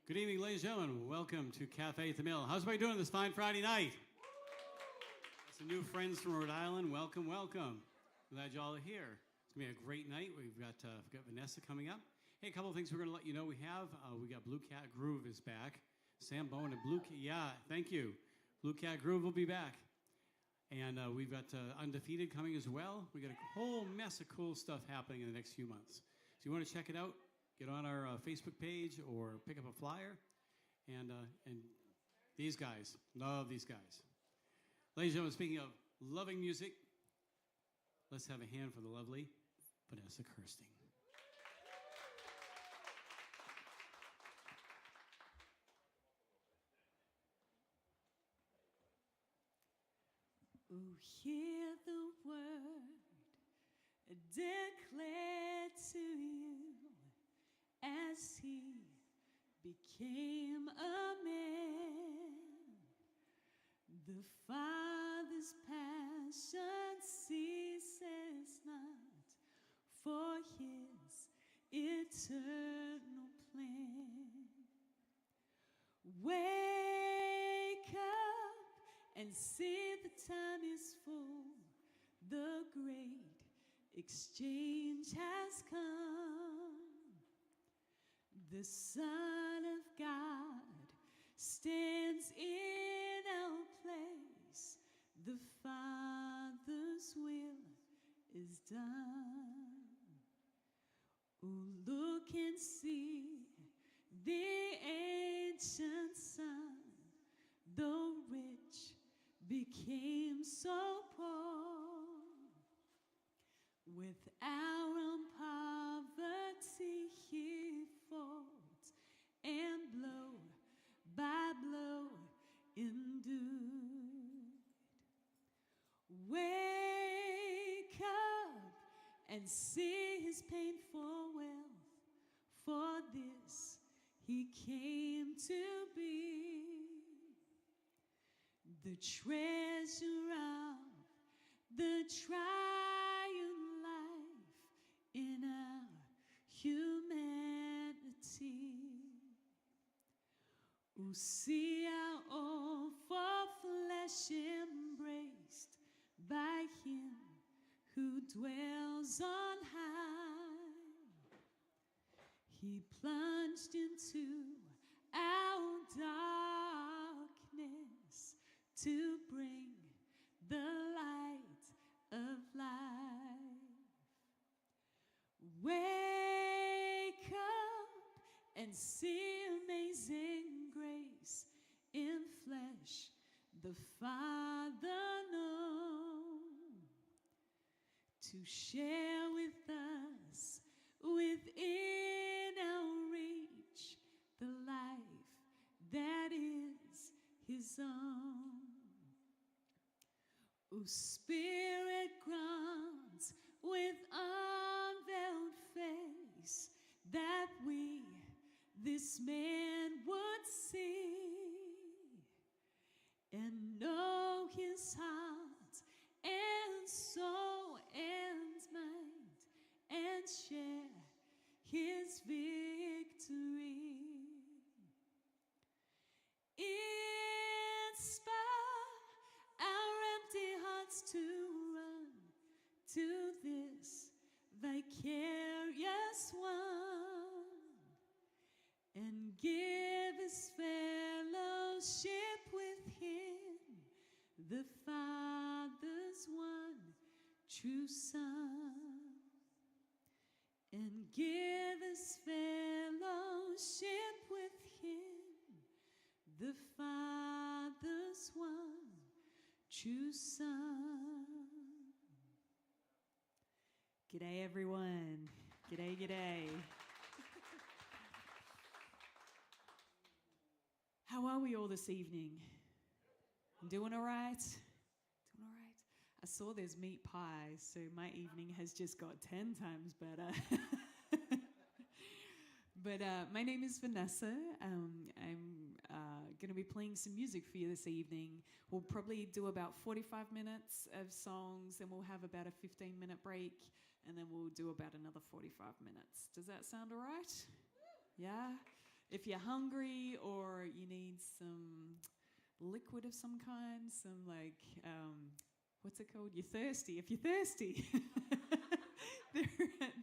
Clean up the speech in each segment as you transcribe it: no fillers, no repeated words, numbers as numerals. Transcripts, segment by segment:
Good evening, ladies and gentlemen. Welcome to Cafe at the Mill. How's everybody doing this fine Friday night? Some new friends from Rhode Island. Welcome, welcome. Glad y'all are here. It's going to be a great night. We've got Vanessa coming up. Hey, a couple of things we're going to let you know we have. We got Blue Cat Groove is back. Sam Bowen and Blue Cat. Yeah, thank you. Blue Cat Groove will be back. And we've got Undefeated coming as well. We got a whole mess of cool stuff happening in the next few months. So you want to check it out, get on our Facebook page or pick up a flyer. And these guys, love these guys. Ladies and gentlemen, speaking of loving music, let's have a hand for the lovely Vanessa Kersting. Oh, hear the word declared to you as he became a man. The Father's passion ceases not for his eternal plan. Wake up and see the time is full. The great exchange has come. The Son of God stands in our place. The Father's will is done. Oh, look and see the ancient Son, though rich, became so poor. With our own poverty he fought, and blow by blow endured. Wake up and see his painful wealth, for this he came to be. The treasure of the triune life in our humanity. Oh, see our all for flesh embraced by him who dwells on high. He plunged into our darkness to bring the light of life. Wake up and see amazing grace in flesh, the Father known, to share with us within our reach the life that is his own. O Spirit grants with unveiled face that we this man would see and know his heart and soul and mind and share his victory. Inspire our empty hearts to run to this vicarious one and give us fellowship with him, the Father's one true Son, and give us fellowship with him, the Father's one true Son. G'day, everyone. G'day, g'day. How are we all this evening? Doing all right? Doing all right? I saw there's meat pie, so my evening has just got 10 times better. But my name is Vanessa. I'm going to be playing some music for you this evening. We'll probably do about 45 minutes of songs, and we'll have about a 15-minute break, and then we'll do about another 45 minutes. Does that sound all right? Yeah? if you're hungry or you need some liquid of some kind, some like, what's it called? You're thirsty. If you're thirsty,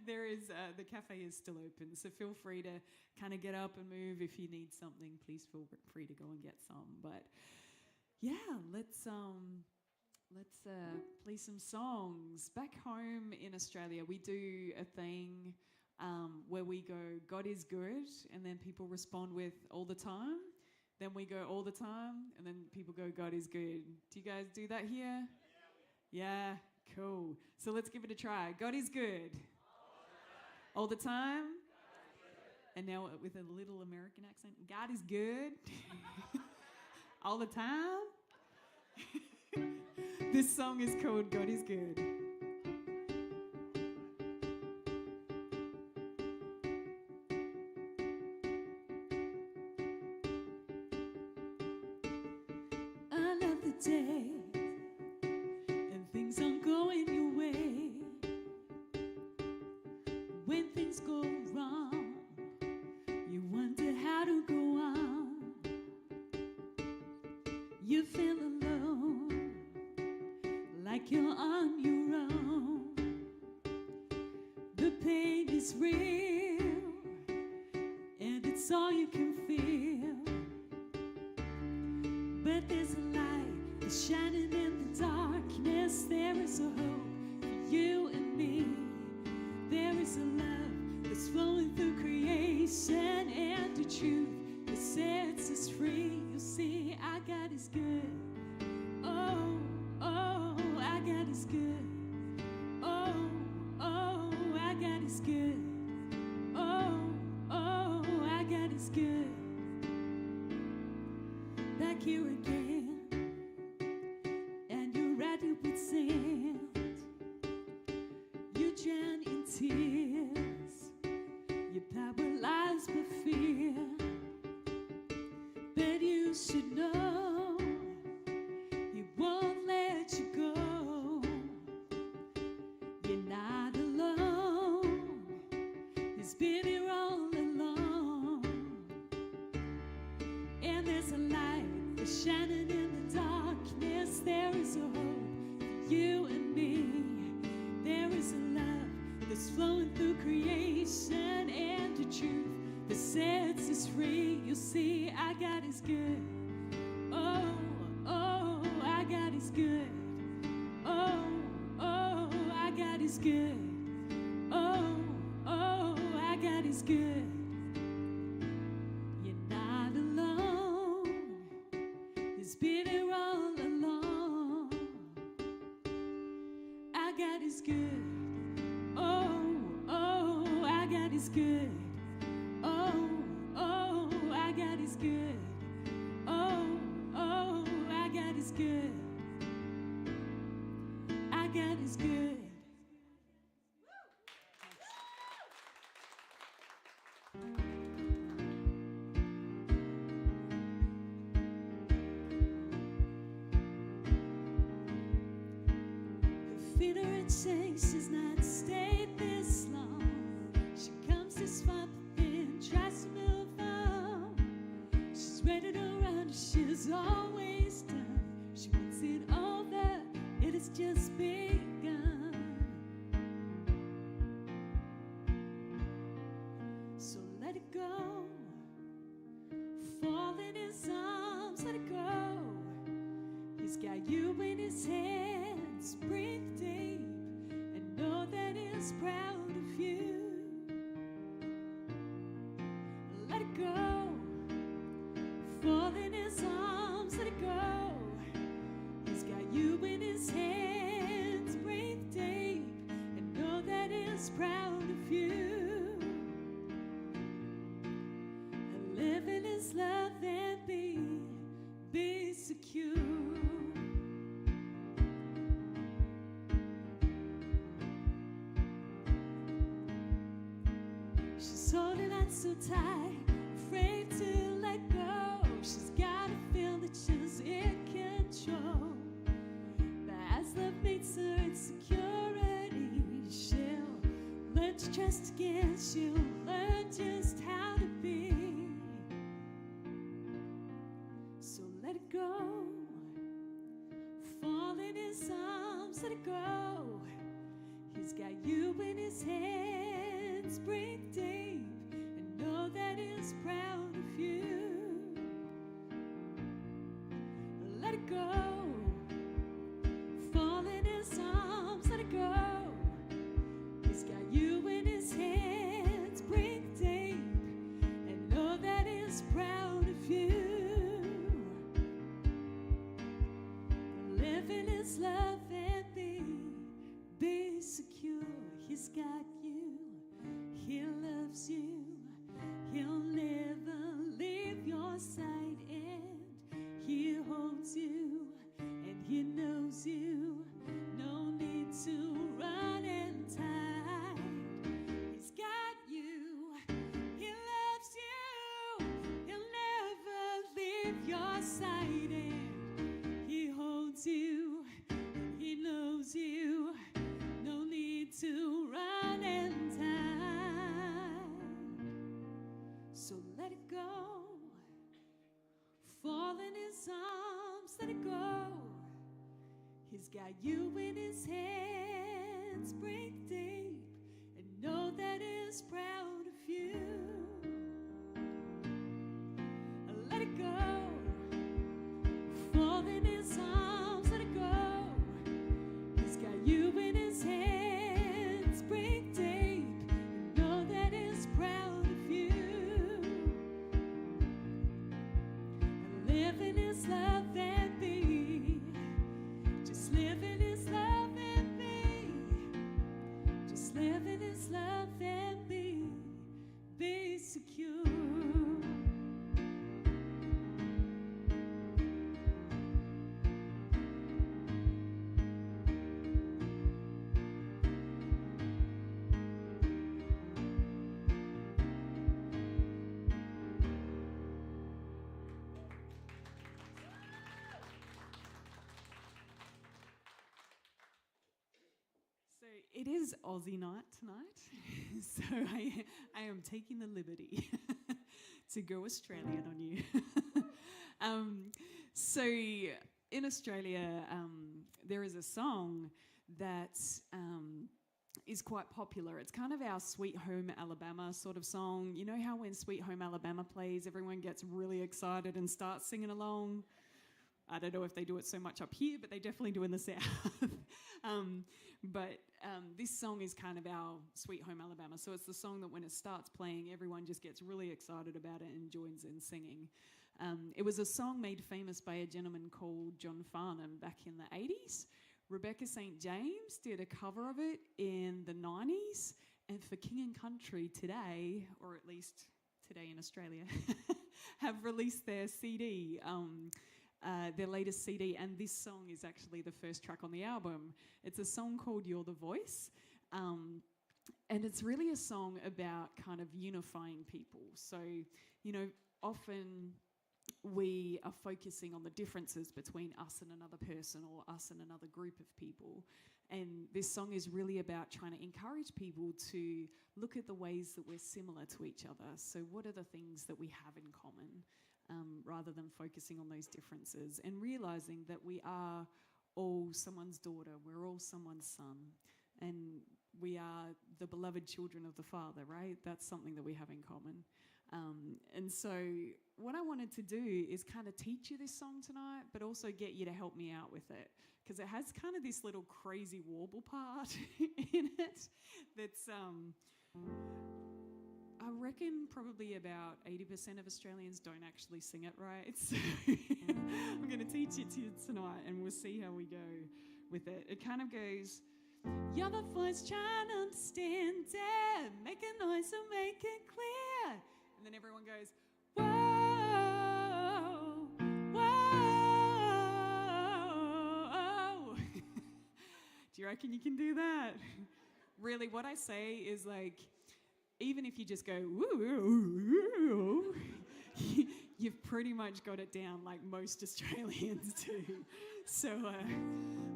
there is, the cafe is still open. So feel free to kind of get up and move. If you need something, please feel free to go and get some. But yeah, let's play some songs. Back home in Australia, we do a thing where we go, God is good, and then people respond with all the time. Then we go all the time, and then people go, God is good. Do you guys do that here? Yeah, cool. So let's give it a try. God is good. All the time. And now with a little American accent. God is good. All the time. This song is called God is Good. I love the day and things aren't going your way. When things go wrong, you wonder how to go on. You feel alone, like you're on your own. The pain is real, and it's all you can feel. But there's a light that's shining in the darkness. There is a hope for you and me. There is a love that's flowing through creation, and the truth that sets us free. You see, our God is good. Oh, oh, our God is good. Oh, oh, our God is good. Oh, oh, our God is good. Back here again, and you're rattled with sand. You drown in tears. Your power lies with fear. But you should know He won't let you go. You're not alone. He's been here all along. And there's a light that's shining in the darkness. There is a hope for you and me. There is a love that's flowing through creation, and the truth that sets us free. You see, our God is good. Oh, oh, our God is good. Oh, oh, our God is good. Oh, oh, our God is good. You're not alone. He's been here all along. Our God is good. Oh, oh, our God is good. Oh, oh, our God is good. Oh, oh, our God is good. Our God is good. Her feet are in chains, she's not stayed this long. She comes this far, but then tries to move on. She's ready to run, she's always done. She wants it over, it has just begun. So let it go, fall in His arms, let it go. He's got you in His hands, breathe deep and know that He's proud of you. Let it go, fall in His arms, let it go. He's got you in His hands, breathe deep and know that He's proud of you. And live in His love and be secure. She's holding on so tight, afraid to let go. She's gotta feel that she's in control. But as love meets her insecurity, she'll learn to trust again. She'll learn just how to be. it go. Fall in his arms, let it go. He's got you in his hands, breathe deep, and know that he's proud of you. Live in his love and be secure. He's got you, he loves you, he'll never leave your side, and he holds you, and he knows you. No need to run and hide. He's got you, he loves you, he'll never leave your side, and he holds you, and he knows you. No need to run and hide. So let it go. Fall in his arms, let it go. He's got you in his hands, breathe deep, and know that he's proud of you. Let it go. Fall in his arms, let it go. He's got you in his hands, breathe deep, and know that he's proud of you. Live in his love and be. Just live in his love and be. Just live in his love and be. Be secure. So it is Aussie night tonight, so I am taking the liberty to go Australian on you. So in Australia, there is a song that is quite popular. It's kind of our Sweet Home Alabama sort of song. You know how when Sweet Home Alabama plays, everyone gets really excited and starts singing along? I don't know if they do it so much up here, but they definitely do in the South. But this song is kind of our Sweet Home Alabama. So it's the song that when it starts playing, everyone just gets really excited about it and joins in singing. It was a song made famous by a gentleman called John Farnham back in the 80s. Rebecca St. James did a cover of it in the 90s. And for King and Country today, or at least today in Australia, have released their CD, their latest CD, and this song is actually the first track on the album. It's a song called You're the Voice, and it's really a song about kind of unifying people. So, you know, often we are focusing on the differences between us and another person or us and another group of people. And this song is really about trying to encourage people to look at the ways that we're similar to each other. So what are the things that we have in common? Rather than focusing on those differences and realising that we are all someone's daughter, we're all someone's son, and we are the beloved children of the Father, right? That's something that we have in common. And so what I wanted to do is kind of teach you this song tonight, but also get you to help me out with it, because it has kind of this little crazy warble part in it that's... I reckon probably about 80% of Australians don't actually sing it right. So I'm going to teach it to you tonight and we'll see how we go with it. It kind of goes, you're the voice trying to understand it, make a noise and make it clear. And then everyone goes, whoa, whoa. Do you reckon you can do that? Really, what I say is like, even if you just go, woo, you've pretty much got it down like most Australians do. So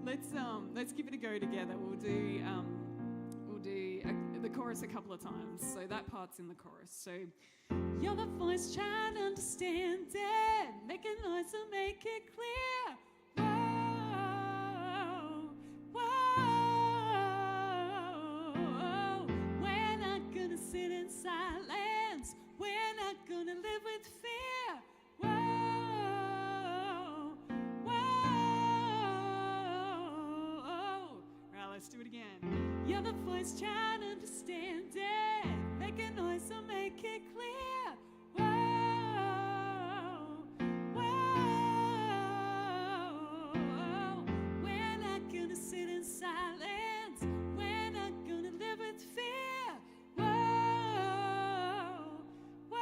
let's give it a go together. We'll do the chorus a couple of times. So that part's in the chorus. So you're the voice trying to understand it, make a noise and make it clear. Sit in silence, we're not gonna live with fear. Whoa, whoa. voice trying to understand it. Make a noise so make it clear. Whoa, whoa. We're not gonna sit in silence. We're not gonna live with fear. Whoa, whoa.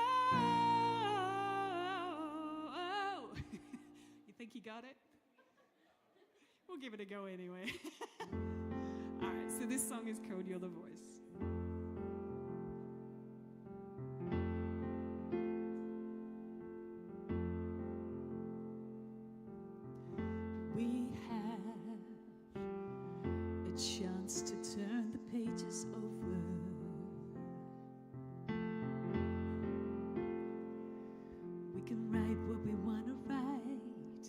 You think you got it? We'll give it a go anyway. All right, so this song is called You're the Voice. We have a chance to turn the pages over. We can write what we want to write.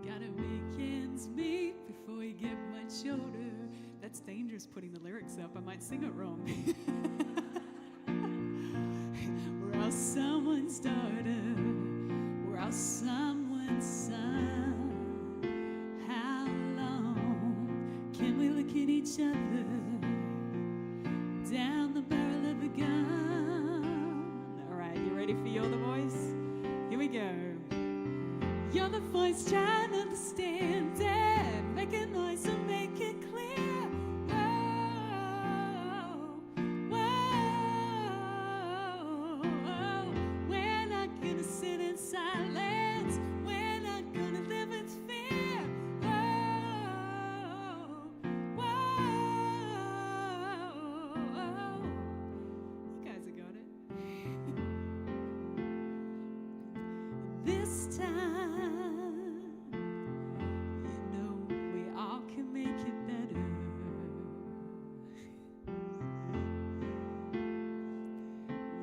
Gotta make ends meet before we get much older. That's dangerous putting the lyrics up. I might sing it wrong. We're all someone's daughter. We're all someone's son. How long can we look at each other down the barrel of a gun? All right, you ready for You're the Voice? Here we go. You're the voice trying to understand it. Make a noise so make it clear. Whoa, whoa. We're not gonna sit in silence. We're not gonna live in fear. Whoa, whoa. You guys have got it. This time, you know we all can make it better.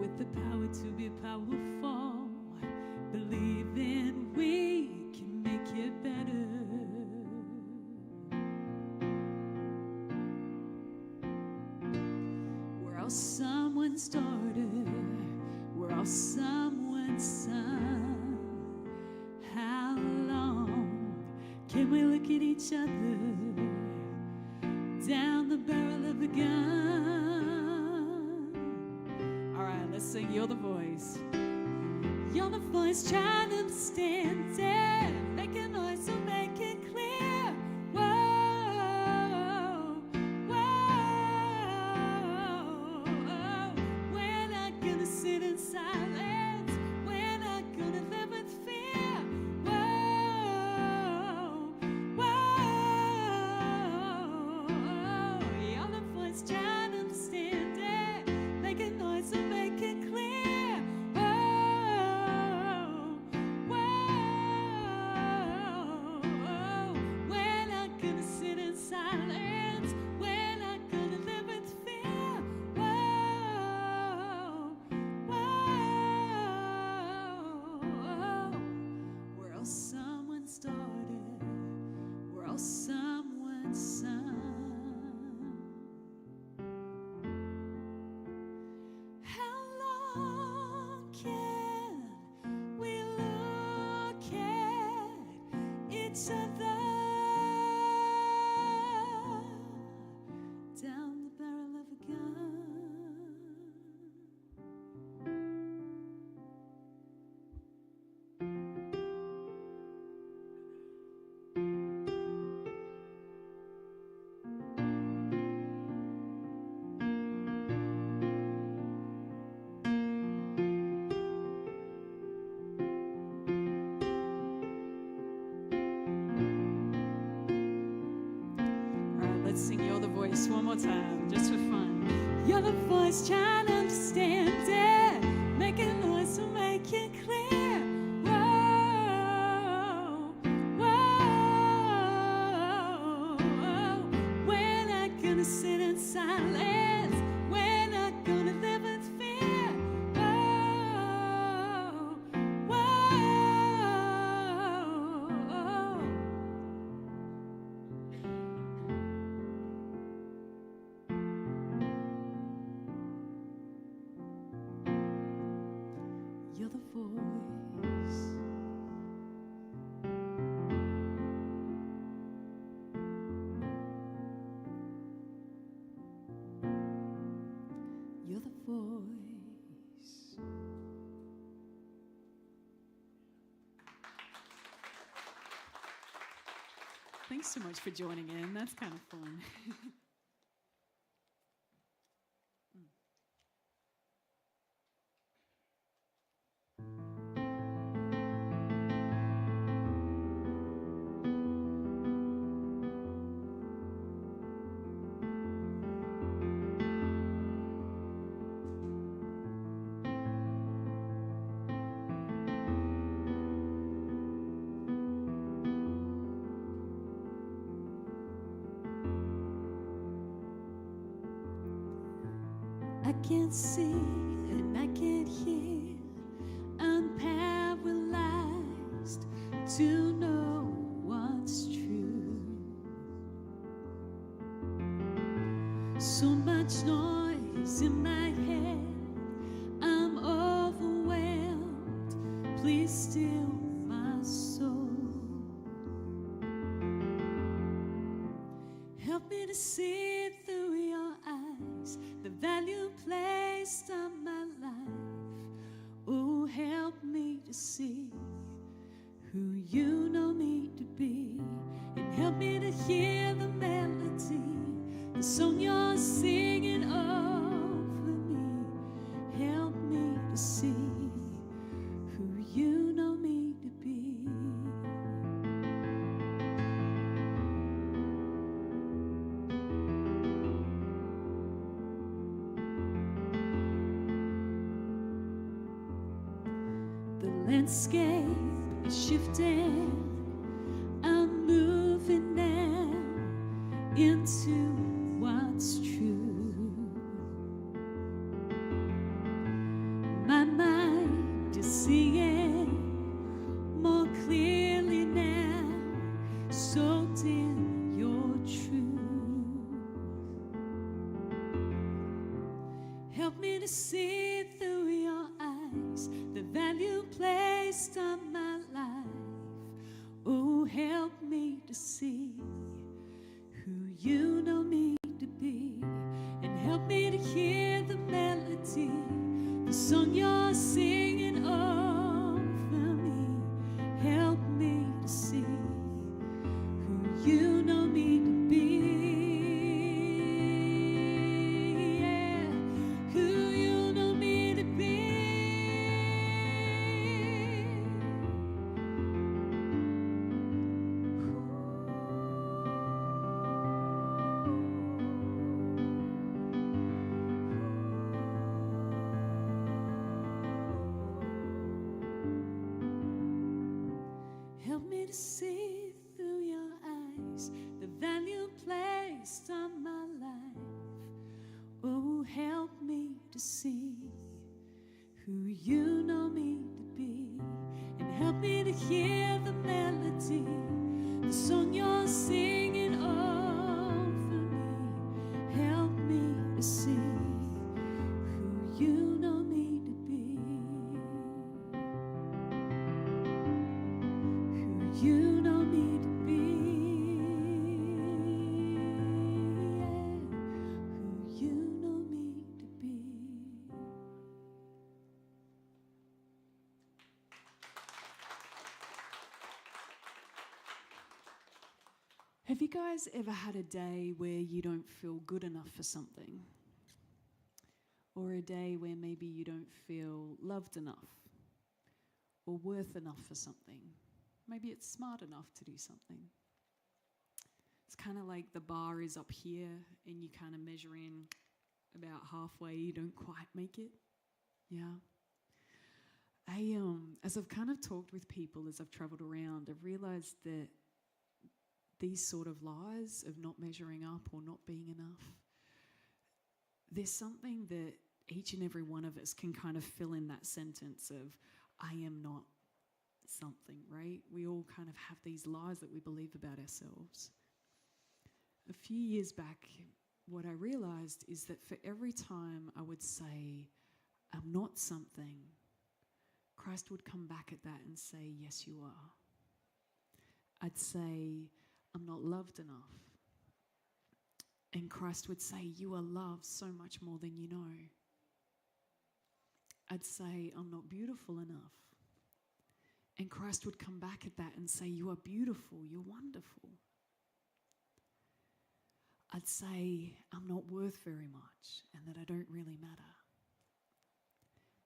With the power to be powerful, believing we can make it better. We're all someone's daughter. We're all someone's son. How long can we look at each other down the barrel of a gun? All right, let's sing You're the Voice. You're the voice trying to understand it. Make a noise so make it clear. Whoa, whoa. We're not gonna sit in silence. We're not gonna live with fear. Whoa, whoa. You're the voice trying to understand it. Make a noise so make it clear. Whoa, whoa. We're not gonna sit in silence. We're not gonna live with fear. Whoa, whoa. We're all someone's daughter. We're all someone's son. How long can we look at each other down the barrel of a gun? All right, let's sing You're the Voice one more time, just for fun. You're the voice trying to understand it. Make a noise so make it clear. Whoa, whoa. We're not gonna sit in silence. We're not gonna live in fear. Whoa, whoa. You're the voice. Thanks so much for joining in. That's kind of fun. I can't see and I can't hear. I'm paralyzed to know what's true. So much noise in my head, I'm overwhelmed. Please still my soul. Help me to see through your eyes the value placed on my life. Oh, help me to see who you know me to be, and help me to hear the melody, the song you're singing over me. Help me to see who you know me to be. The landscape is shifting. I'm moving now into what's true. My mind is seeing more clearly now, soaked in your truth. Help me to see through your eyes the value placed on my life. Oh, help me to see who you know me to be, and help me to hear the melody, the song you're singing over me. Help me to see who you know me to be. Yeah, who you know me to be. Help me to see through your eyes the value placed on my life. Oh, help me to see who you know me to be, and help me to hear the melody, the song you're singing over me. Help me to see who you know me to be. Who you know me to be. Yeah. Who you know me to be. Have you guys ever had a day where you don't feel good enough for something? Or a day where maybe you don't feel loved enough or worth enough for something? Maybe it's smart enough to do something. It's kind of like the bar is up here and you kind of measure in about halfway, you don't quite make it. Yeah. As I've kind of talked with people as I've traveled around, I've realized that these sort of lies of not measuring up or not being enough, there's something that each and every one of us can kind of fill in that sentence of, I am not something, right? We all kind of have these lies that we believe about ourselves. A few years back, what I realized is that for every time I would say, I'm not something, Christ would come back at that and say, yes, you are. I'd say, I'm not loved enough. And Christ would say, you are loved so much more than you know. I'd say, I'm not beautiful enough. And Christ would come back at that and say, you are beautiful, you're wonderful. I'd say I'm not worth very much and that I don't really matter.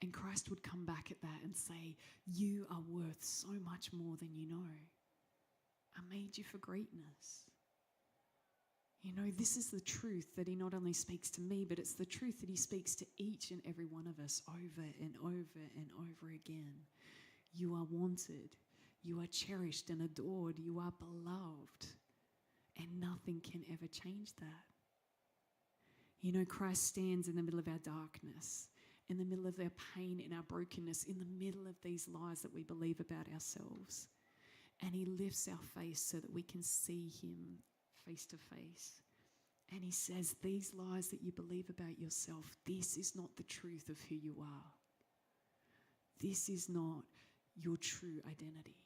And Christ would come back at that and say, you are worth so much more than you know. I made you for greatness. You know, this is the truth that he not only speaks to me, but it's the truth that he speaks to each and every one of us over and over and over again. You are wanted. You are cherished and adored. You are beloved. And nothing can ever change that. You know, Christ stands in the middle of our darkness, in the middle of our pain and our brokenness, in the middle of these lies that we believe about ourselves. And he lifts our face so that we can see him face to face. And he says, these lies that you believe about yourself, this is not the truth of who you are. This is not your true identity.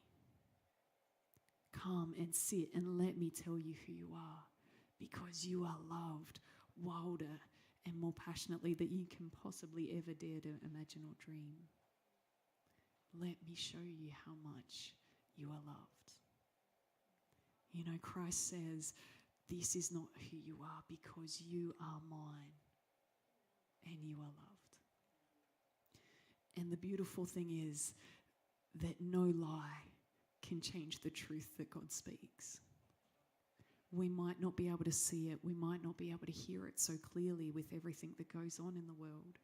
Come and sit and let me tell you who you are, because you are loved wilder and more passionately than you can possibly ever dare to imagine or dream. Let me show you how much you are loved. You know, Christ says, this is not who you are, because you are mine and you are loved. And the beautiful thing is that no lie can change the truth that God speaks. We might not be able to see it. We might not be able to hear it so clearly with everything that goes on in the world.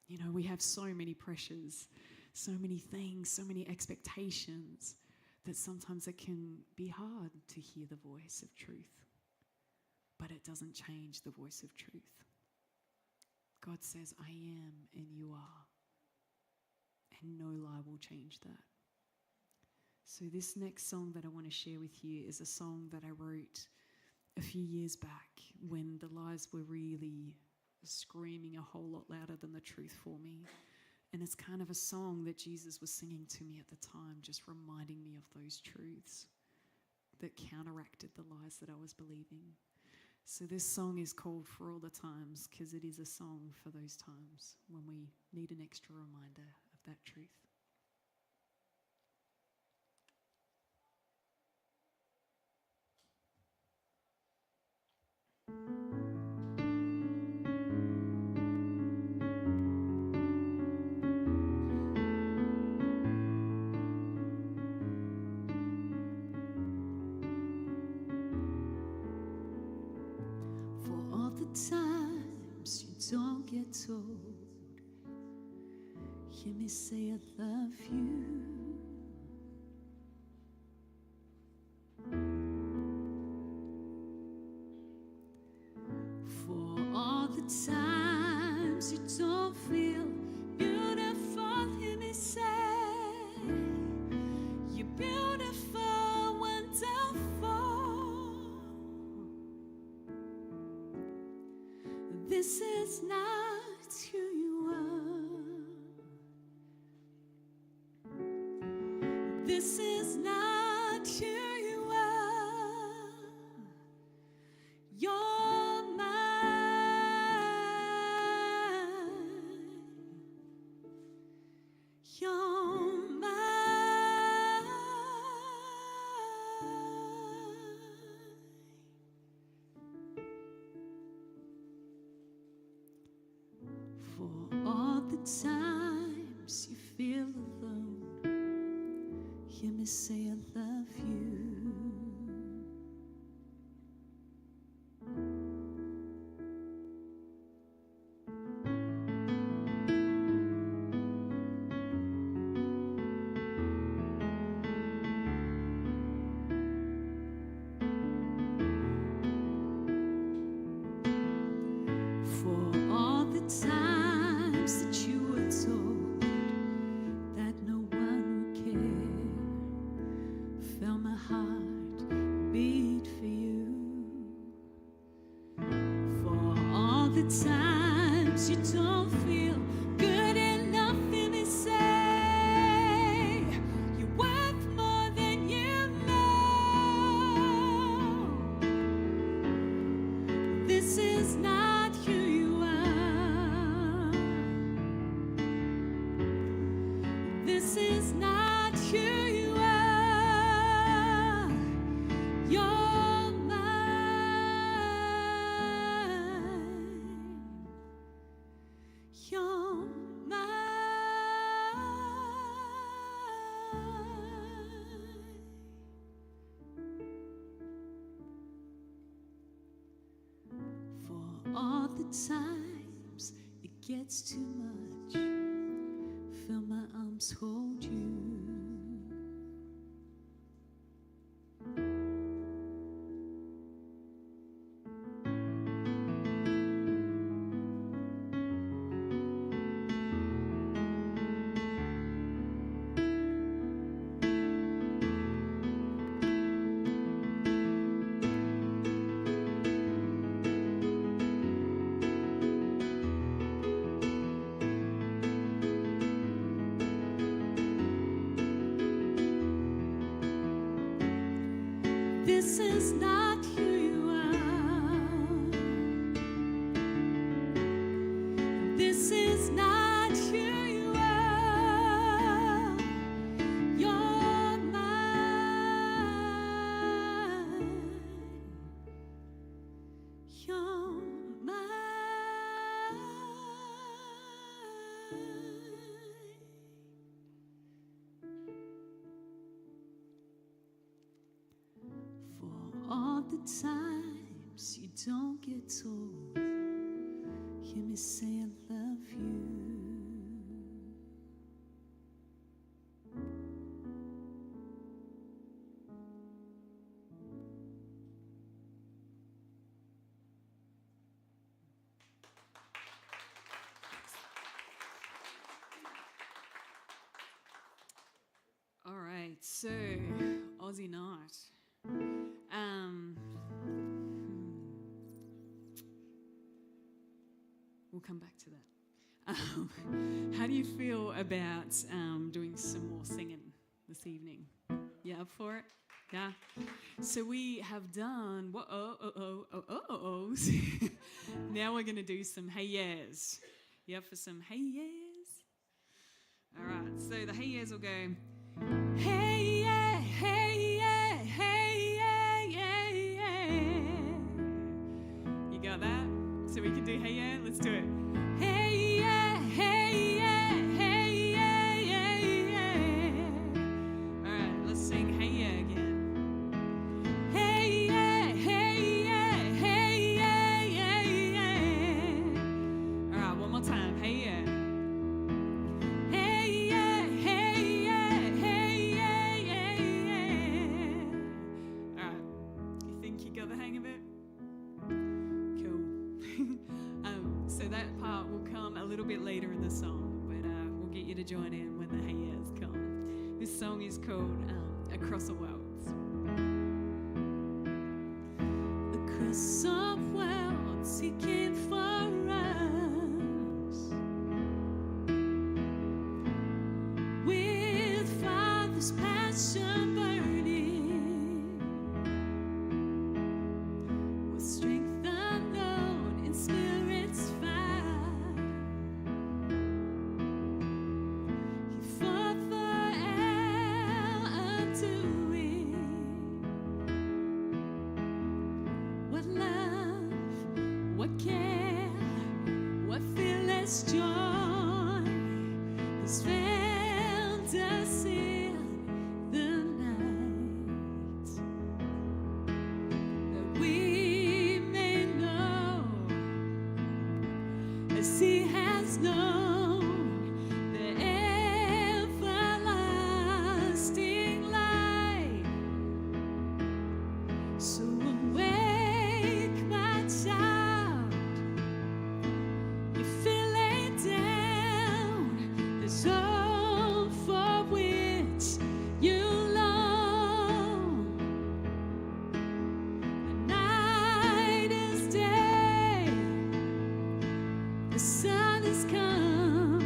You know, we have so many pressures, so many things, so many expectations, that sometimes it can be hard to hear the voice of truth. But it doesn't change the voice of truth. God says, I am and you are. And no lie will change that. So this next song that I want to share with you is a song that I wrote a few years back when the lies were really screaming a whole lot louder than the truth for me. And it's kind of a song that Jesus was singing to me at the time, just reminding me of those truths that counteracted the lies that I was believing. So this song is called For All the Times, because it is a song for those times when we need an extra reminder of that truth. Times you don't get told, hear me say I love you. For all the times you don't feel beautiful, hear me say you're beautiful, wonderful. This is not who you are. This is not who you are. You're mine. You're mine. For all the times you feel alone, hear me say I love you. For all the times that you were told that no one would care, times it gets too much, feel my arms hold you. This is not who you are. This is not who you are. You're mine. You're mine. For all the times you don't get told, hear me say I love you. All right, so Aussie night. We'll come back to that. How do you feel about doing some more singing this evening? You up for it? Yeah. So we have done now we're gonna do some hey yeahs. You up for some hey yeahs? All right. So the hey yeahs will go. Hey yeah, hey yeah, hey yeah, yeah, yeah. You got that? So we can do hey yeah. Let's do it. Hey yeah, hey yeah, hey yeah, yeah, yeah. All right. Let's sing hey yeah again. Hey yeah, hey yeah, hey yeah, yeah, yeah. All right. One more time. Hey yeah. Got the hang of it? Cool. So that part will come a little bit later in the song, but we'll get you to join in when the hey yeahs come. This song is called Across the Worlds. Across the worlds he came for us, with Father's passion burning, with strength unknown in spirit's fire. He fought for our undoing. What love, what care, what fearless joy has found us in the night, that we may know as he has known the everlasting light. So awake, my child, you feel laid down. There's hope for which you long. The night is day, the sun has come.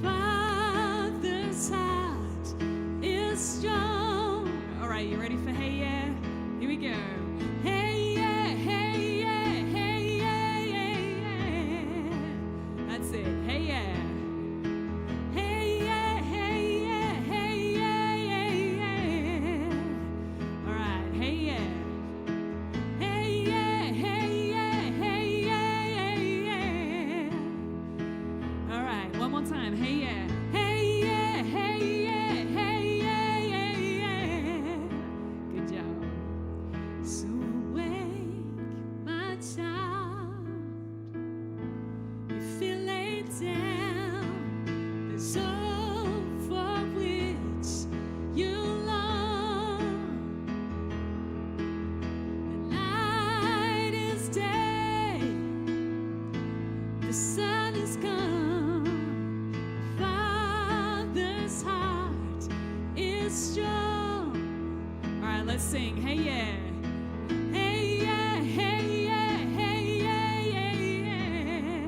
Father's heart is strong. All right, you ready for hey yeah? Here we go. Hey yeah, hey yeah, hey yeah, yeah, yeah. That's it. Hey yeah. Hey yeah, hey yeah, hey yeah, yeah, yeah. All right, hey yeah. Hey yeah, hey yeah, hey yeah, yeah, yeah. All right, one more time. Hey yeah. Hey yeah, hey yeah, hey yeah, yeah, yeah. Good job. So awake, my child, soul for which you long. The night is day, the sun is gone. Father's heart is strong. All right, let's sing. Hey, yeah. Hey, yeah, hey, yeah, hey, yeah, yeah, yeah.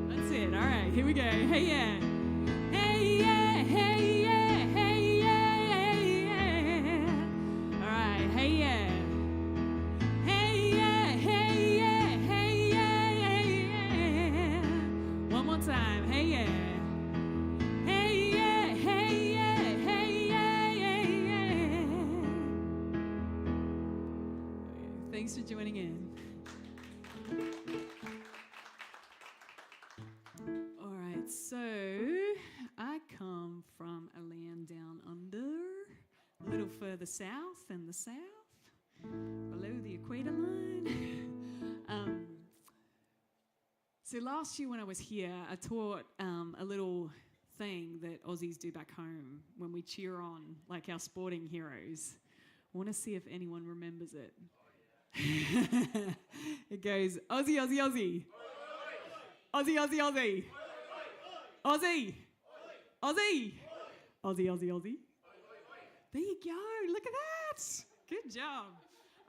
That's it. All right, here we go. Hey, yeah. Hey, yeah, hey, yeah, hey, yeah, yeah. All right, hey, yeah. Hey, yeah, hey, yeah, hey, yeah, yeah. One more time. Hey, yeah. Hey, yeah, hey, yeah, hey, yeah, yeah. Thanks for joining in. All right, so I come from a land down under, a little further south than the south, below the equator line. So last year when I was here, I taught a little thing that Aussies do back home when we cheer on like our sporting heroes. I want to see if anyone remembers it. It goes, Aussie, Aussie, Aussie. Aussie, Aussie, Aussie. Aussie. Aussie. Aussie, Aussie, Aussie. There you go. Look at that. Good job.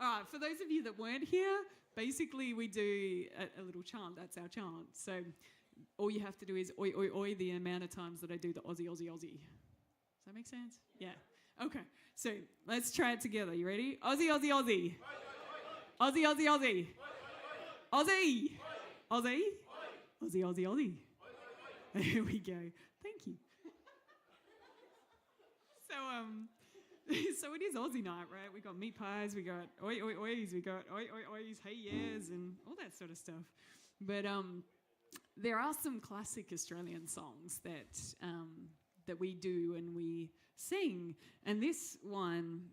All right, for those of you that weren't here, basically we do a little chant. That's our chant. So all you have to do is oi, oi, oi the amount of times that I do the Aussie, Aussie, Aussie. Does that make sense? Yeah. Okay. So let's try it together. You ready? Aussie, Aussie, Aussie. Aussie, Aussie, Aussie. Aussie. Aussie. Aussie, Aussie, Aussie. There we go. Thank you. So it is Aussie night, right? We got meat pies, we got oi, oi, ois, we got oi, oi, ois, hey, yes, and all that sort of stuff. But there are some classic Australian songs that we do and we sing. And this one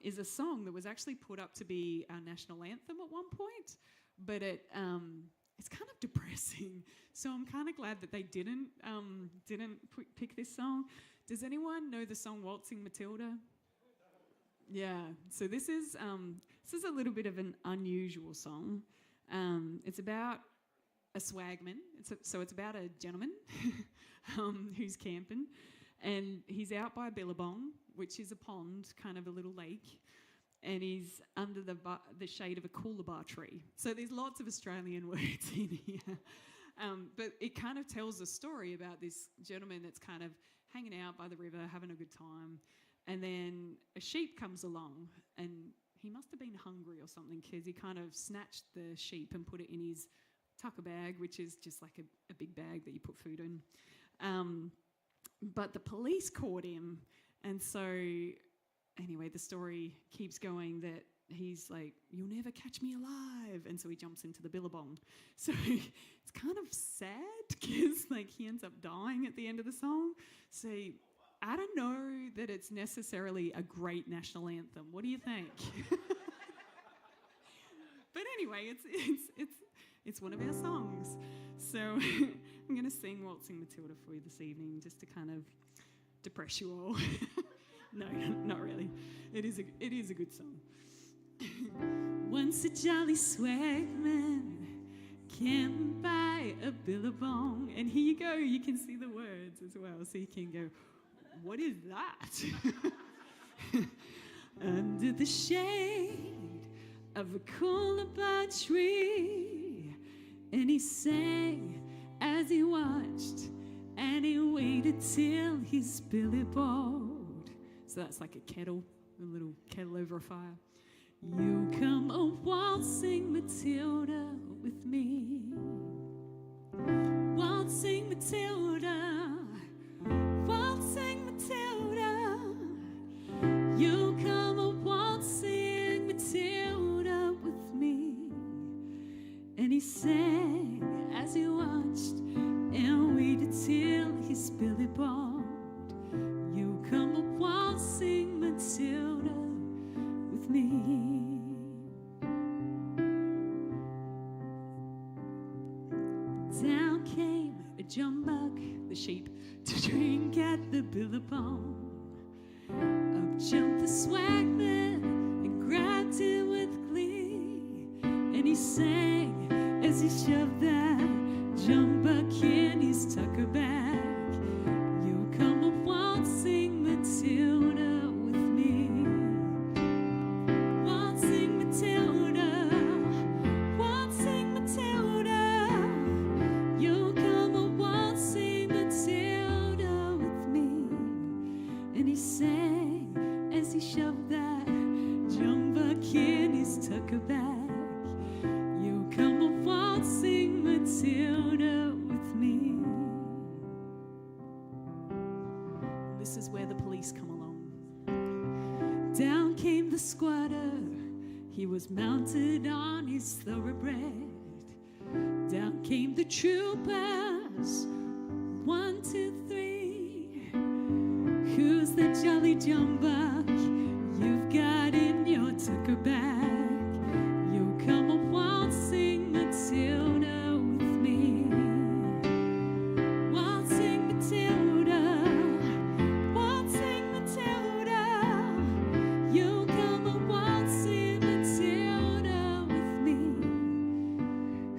is a song that was actually put up to be our national anthem at one point, but it's kind of depressing. So I'm kind of glad that they didn't pick this song. Does anyone know the song Waltzing Matilda? Yeah. So this is a little bit of an unusual song. It's about a swagman. It's about a gentleman who's camping, and he's out by Billabong, which is a pond, kind of a little lake, and he's under the shade of a coolabah tree. So there's lots of Australian words in here. But it kind of tells a story about this gentleman that's kind of hanging out by the river, having a good time. And then a sheep comes along, and he must have been hungry or something, because he kind of snatched the sheep and put it in his tucker bag, which is just like a big bag that you put food in. But the police caught him, and so anyway, the story keeps going that he's like, "You'll never catch me alive," and so he jumps into the billabong. So it's kind of sad, because like he ends up dying at the end of the song. So I don't know that it's necessarily a great national anthem. What do you think? But anyway, it's one of our songs. So I'm going to sing Waltzing Matilda for you this evening, just to kind of depress you all. No, not really. It is a good song. Once a jolly swagman camped by a billabong, and here you go. You can see the words as well, so you can go, "What is that?" Under the shade of a coolabah tree, and he sang as he watched, and he waited till his billy bowed. So that's like a little kettle over a fire. You come a waltzing Matilda with me, waltzing Matilda, waltzing Matilda. You come a waltzing Matilda with me. And he sang as he watched and waited till his billy bowed. You come a waltzing Matilda with me. Down came a jumbuck, the sheep, to drink at the Billabong. Up jumped the swagman and grabbed him with glee, and he sang as he shoved that jump buck in his tucker bag. You'll come a waltzing Matilda with me. Waltzing Matilda, waltzing Matilda. You'll come a waltzing Matilda with me. And he sang as he shoved that jump buck in his tucker bag. You'll come a waltzing Matilda with me. This is where the police come along. Down came the squatter. He was mounted on his thoroughbred. Down came the troopers. 1, 2, 3. Who's the jolly jump buck you've got in your tucker bag? You'll come a waltzing Matilda with me. Waltzing Matilda, waltzing Matilda. You'll come a waltzing Matilda with me.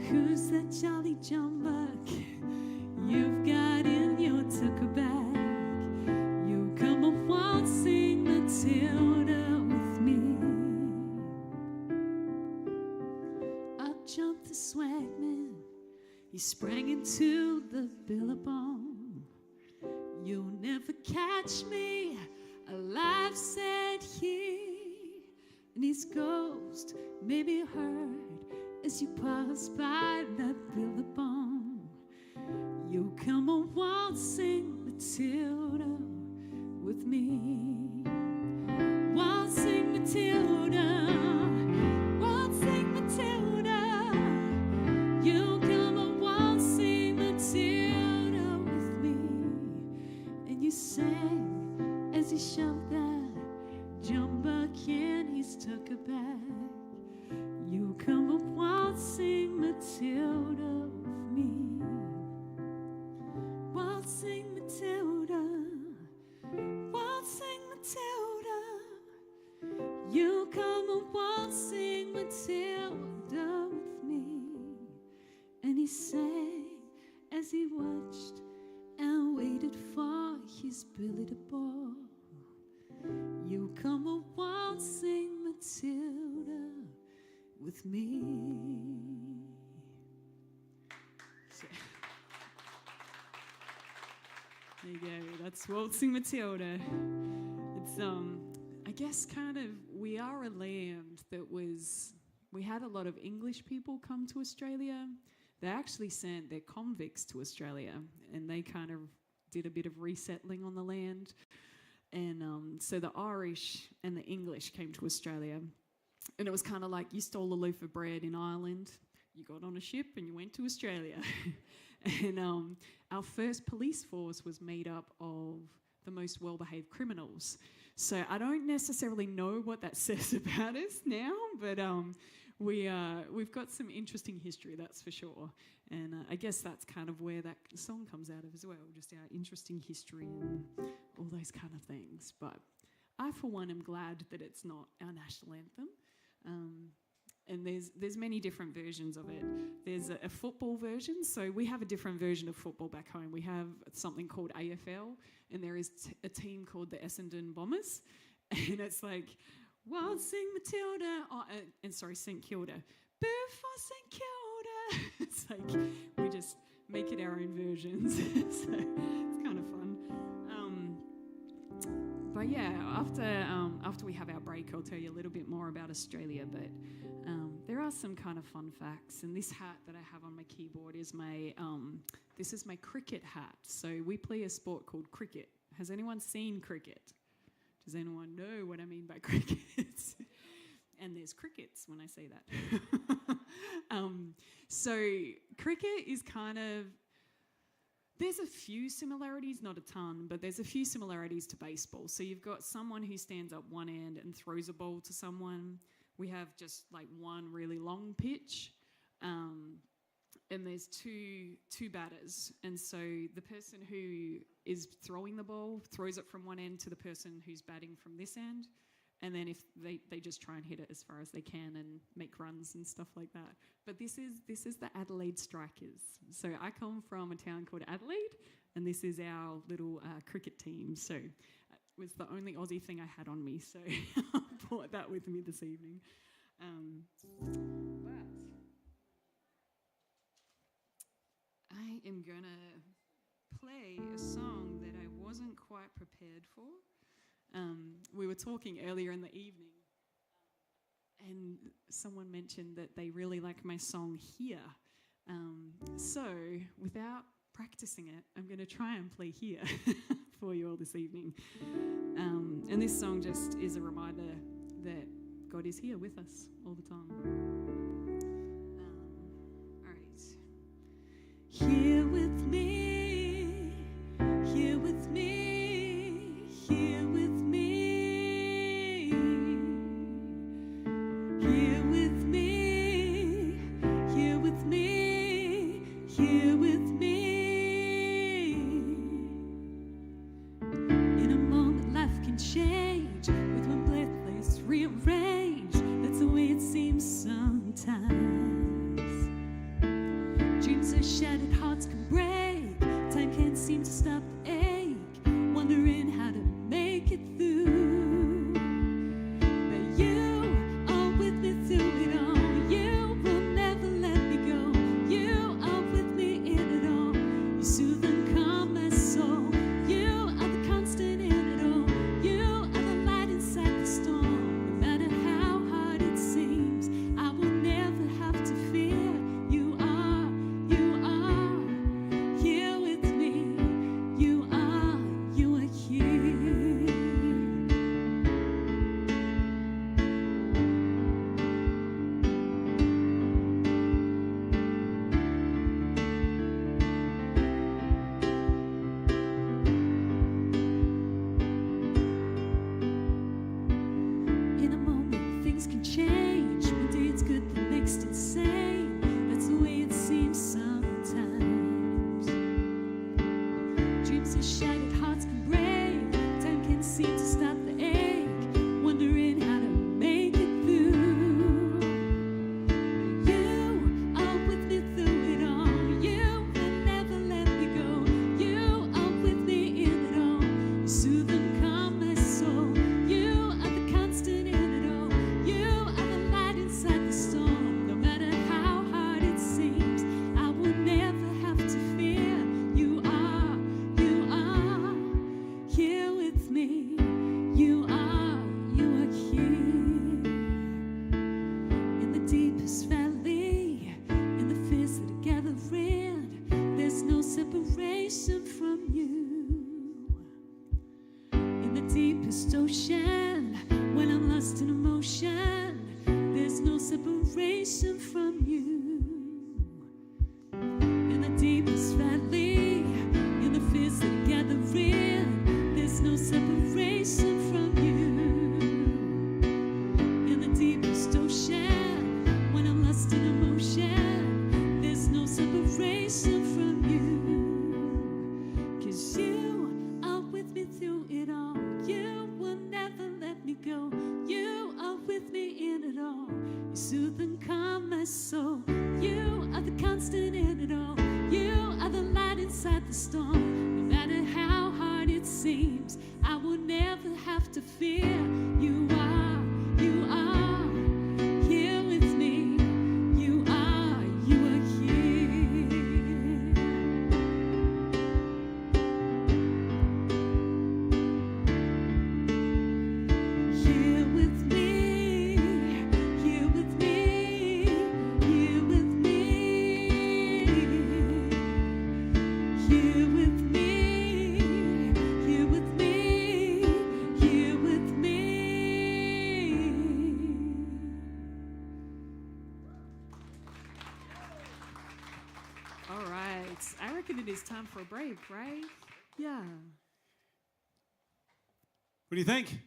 Who's that jolly jump buck you've got in your tucker bag? You'll come a waltzing Matilda with me. Up jumped the swagman. He sprang into the Billabong. You'll never catch me alive, said he. And his ghost may be heard as you pass by that Billabong. You'll come a waltzing Matilda with me. Waltzing Matilda, waltzing Matilda. You'll come a waltzing Matilda with me. And you sang as he shoved that jump buck in his tucker bag. You'll come a waltzing Matilda with me. Waltzing Matilda, waltzing Matilda. You'll come a waltzing Matilda with me. And he sang as he watched and waited for his billy to ball. You'll come a waltzing Matilda with me. So, there you go. That's Waltzing Matilda. It's I guess kind of, we are a land that we had a lot of English people come to Australia. They actually sent their convicts to Australia, and they kind of did a bit of resettling on the land. And so the Irish and the English came to Australia. And it was kind of like you stole a loaf of bread in Ireland, you got on a ship and you went to Australia. And our first police force was made up of the most well-behaved criminals. So I don't necessarily know what that says about us now, but we've got some interesting history, that's for sure. And I guess that's kind of where that song comes out of as well, just our interesting history and all those kind of things. But I, for one, am glad that it's not our national anthem. And there's many different versions of it. There's a football version, so we have a different version of football back home. We have something called AFL, and there is a team called the Essendon Bombers, and it's like, waltzing Matilda, St Kilda, boo for St Kilda. It's like we just make it our own versions, so it's kind of fun. But yeah, after we have our break, I'll tell you a little bit more about Australia. But there are some kind of fun facts. And this hat that I have on my keyboard is this is my cricket hat. So we play a sport called cricket. Has anyone seen cricket? Does anyone know what I mean by cricket? And there's crickets when I say that. So cricket is kind of, there's a few similarities, not a ton, but there's a few similarities to baseball. So you've got someone who stands up one end and throws a ball to someone. We have just like one really long pitch. and there's two batters, and so the person who is throwing the ball throws it from one end to the person who's batting from this end, and then if they just try and hit it as far as they can and make runs and stuff like that. But this is the Adelaide Strikers. So I come from a town called Adelaide, and this is our little cricket team. So it was the only Aussie thing I had on me, so I brought that with me this evening. But I am going to play a song that I wasn't quite prepared for. We were talking earlier in the evening, and someone mentioned that they really like my song Here. So without practicing it, I'm going to try and play Here for you all this evening. And this song just is a reminder that God is here with us all the time. All right. Here with me, here with me, here with me, here with me, here with me, here with me. In a moment, life can change with one place rearranged. That's the way it seems sometimes. Dreams are shattered, hearts can break. Time can't seem to stop the ache. Wondering how to make it through. But you are with me through it all. You will never let me go. You are with me in it all. You soothe and calm my soul. You are the constant in it all. You are the light inside the storm. No matter how hard it seems, I will never have to fear. You are here with me. You are here. In a moment, things can change. One day it's good, the next insane. That's the way it seems sometimes. Dreams are shattered, hearts can break. Time can't seem to stop the ache. Wondering how to make it through. You are with me through it all. You will never let me go. You are with me in it all. You soothe and calm my soul. You are the constant in it all. You are the light inside the storm. No matter how hard it seems, I will never have to fear. You are here with me. You are here. In the deepest valley, in the fears that are gathering, there's no separation from you. In the deepest ocean, when I'm lost in emotion, there's no separation from you. In the deepest valley, in the fears that are gathering, there's no separation from you. In the deepest ocean, when I'm lost in emotion, there's no separation from you. 'Cause you are with me through it all. You will never let me go. You are with me in it all. You soothe and calm my soul. You are the constant in it all. You are the light inside the storm. No matter how hard it seems, I will never have to fear. You are here with me. You are here. Here with me, here with me, here with me, here with me, here with me, here with me. All right. I reckon it is time for a break, right? Yeah. What do you think?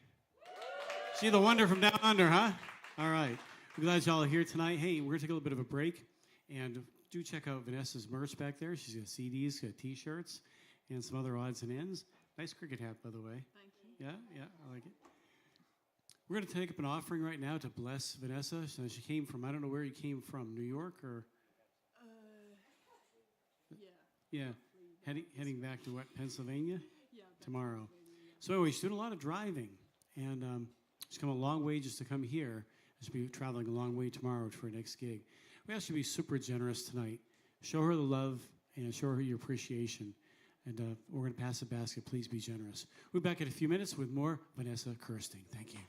See the wonder from down under, huh? All right. I'm glad y'all are here tonight. Hey, we're going to take a little bit of a break and do check out Vanessa's merch back there. She's got CDs, got T-shirts, and some other odds and ends. Nice cricket hat, by the way. Thank you. Yeah, I like it. We're going to take up an offering right now to bless Vanessa. So she came from, I don't know where you came from, New York or? Yeah, heading back to what, Pennsylvania? Yeah. Tomorrow. So anyway, she's doing a lot of driving, and she's come a long way just to come here. She'll be traveling a long way tomorrow for her next gig. We ask you to be super generous tonight. Show her the love and show her your appreciation. And we're going to pass the basket. Please be generous. We'll be back in a few minutes with more Vanessa Kersting. Thank you.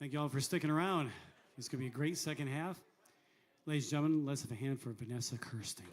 Thank you all for sticking around. It's going to be a great second half. Ladies and gentlemen, let's have a hand for Vanessa Kersting.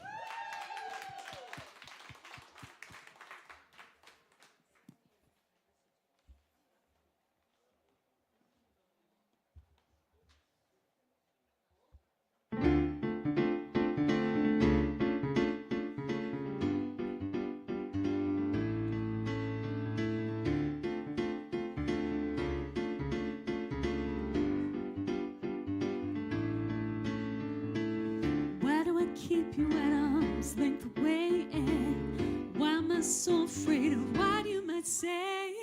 Keep you at arm's length away, and why am I so afraid of what you might say?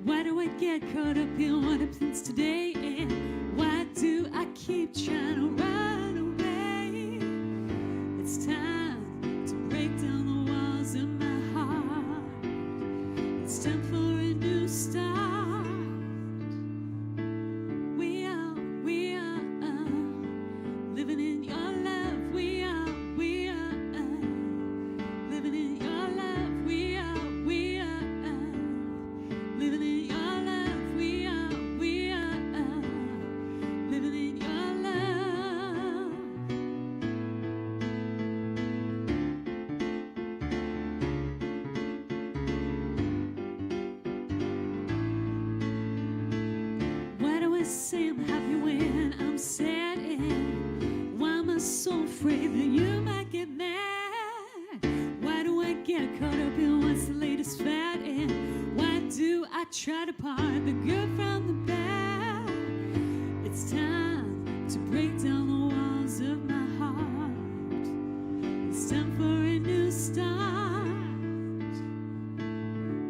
Why do I get caught up in what happens today, and why do I keep trying to run away? It's time to break down the walls of my heart. It's time for a new start. We are living in your love. Say I'm happy when I'm sad, and why am I so afraid that you might get mad? Why do I get caught up in what's the latest fad, and why do I try to part the good from the bad? It's time to break down the walls of my heart. It's time for a new start.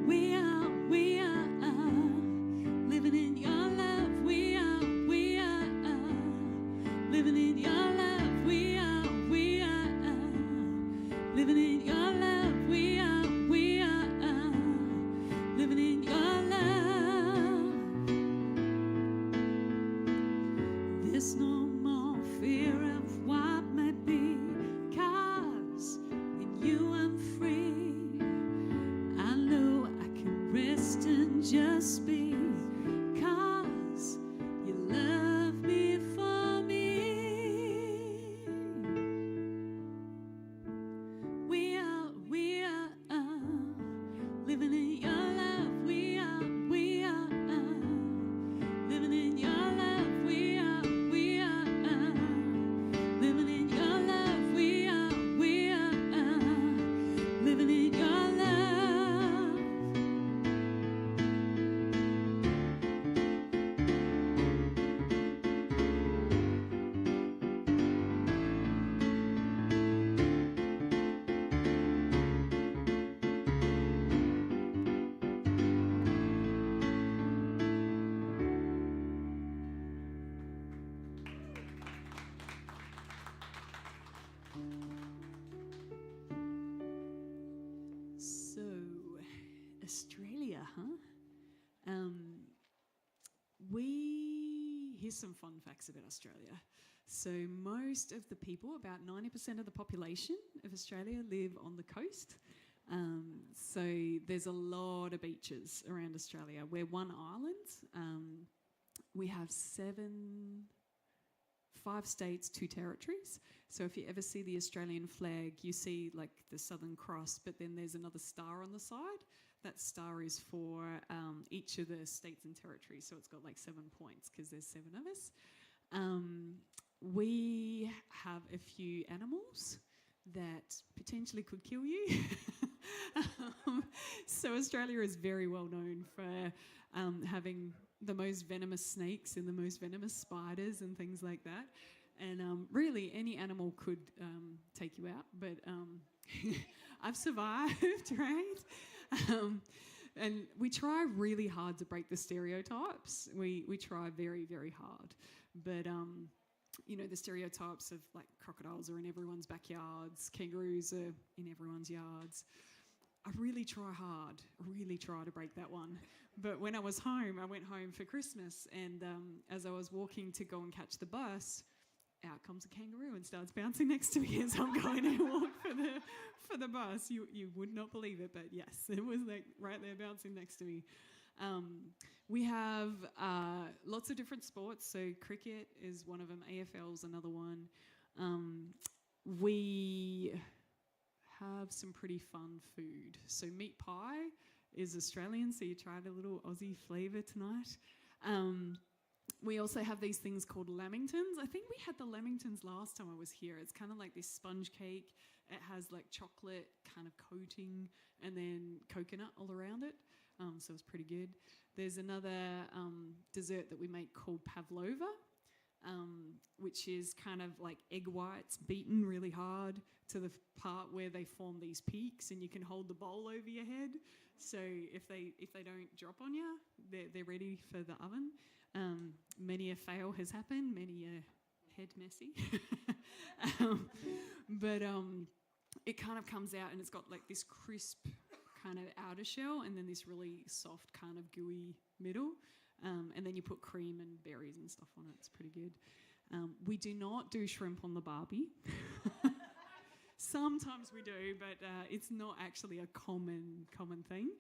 We are living in your love. Living in your love, we are living in your love, we are living in your love. There's no more fear of what might be, 'cause in you I'm free. I know I can rest and just be, 'cause you love me for me. Living in your love, we are living in your love, we are living in your love, we are living in your love. So, Australia, huh? Here's some fun facts about Australia. So most of the people, about 90% of the population of Australia, live on the coast. So there's a lot of beaches around Australia. We're one island. We have 5 states, 2 territories. So if you ever see the Australian flag, you see like the Southern Cross, but then there's another star on the side. That star is for each of the states and territories. So it's got like 7 points because there's 7 of us. We have a few animals that potentially could kill you. So Australia is very well known for having the most venomous snakes and the most venomous spiders and things like that. And really, any animal could take you out. But I've survived, right? And we try really hard to break the stereotypes. We try very, very hard. But, you know, the stereotypes of like crocodiles are in everyone's backyards, kangaroos are in everyone's yards. I really try hard, really try to break that one. But when I was home, I went home for Christmas, and as I was walking to go and catch the bus, out comes a kangaroo and starts bouncing next to me as I'm going to walk for the bus. You would not believe it, but yes, it was like right there bouncing next to me. We have lots of different sports. So cricket is one of them. AFL's another one. We have some pretty fun food. So meat pie is Australian, so you tried a little Aussie flavour tonight. We also have these things called lamingtons. I think we had the lamingtons last time I was here. It's kind of like this sponge cake. It has like chocolate kind of coating and then coconut all around it. So it's pretty good. There's another dessert that we make called pavlova, which is kind of like egg whites beaten really hard to the part where they form these peaks, and you can hold the bowl over your head. So if they don't drop on you, they're ready for the oven. Many a fail has happened, many a head messy. But it kind of comes out and it's got like this crisp kind of outer shell and then this really soft kind of gooey middle. And then you put cream and berries and stuff on it. It's pretty good. We do not do shrimp on the barbie. Sometimes we do, but it's not actually a common thing.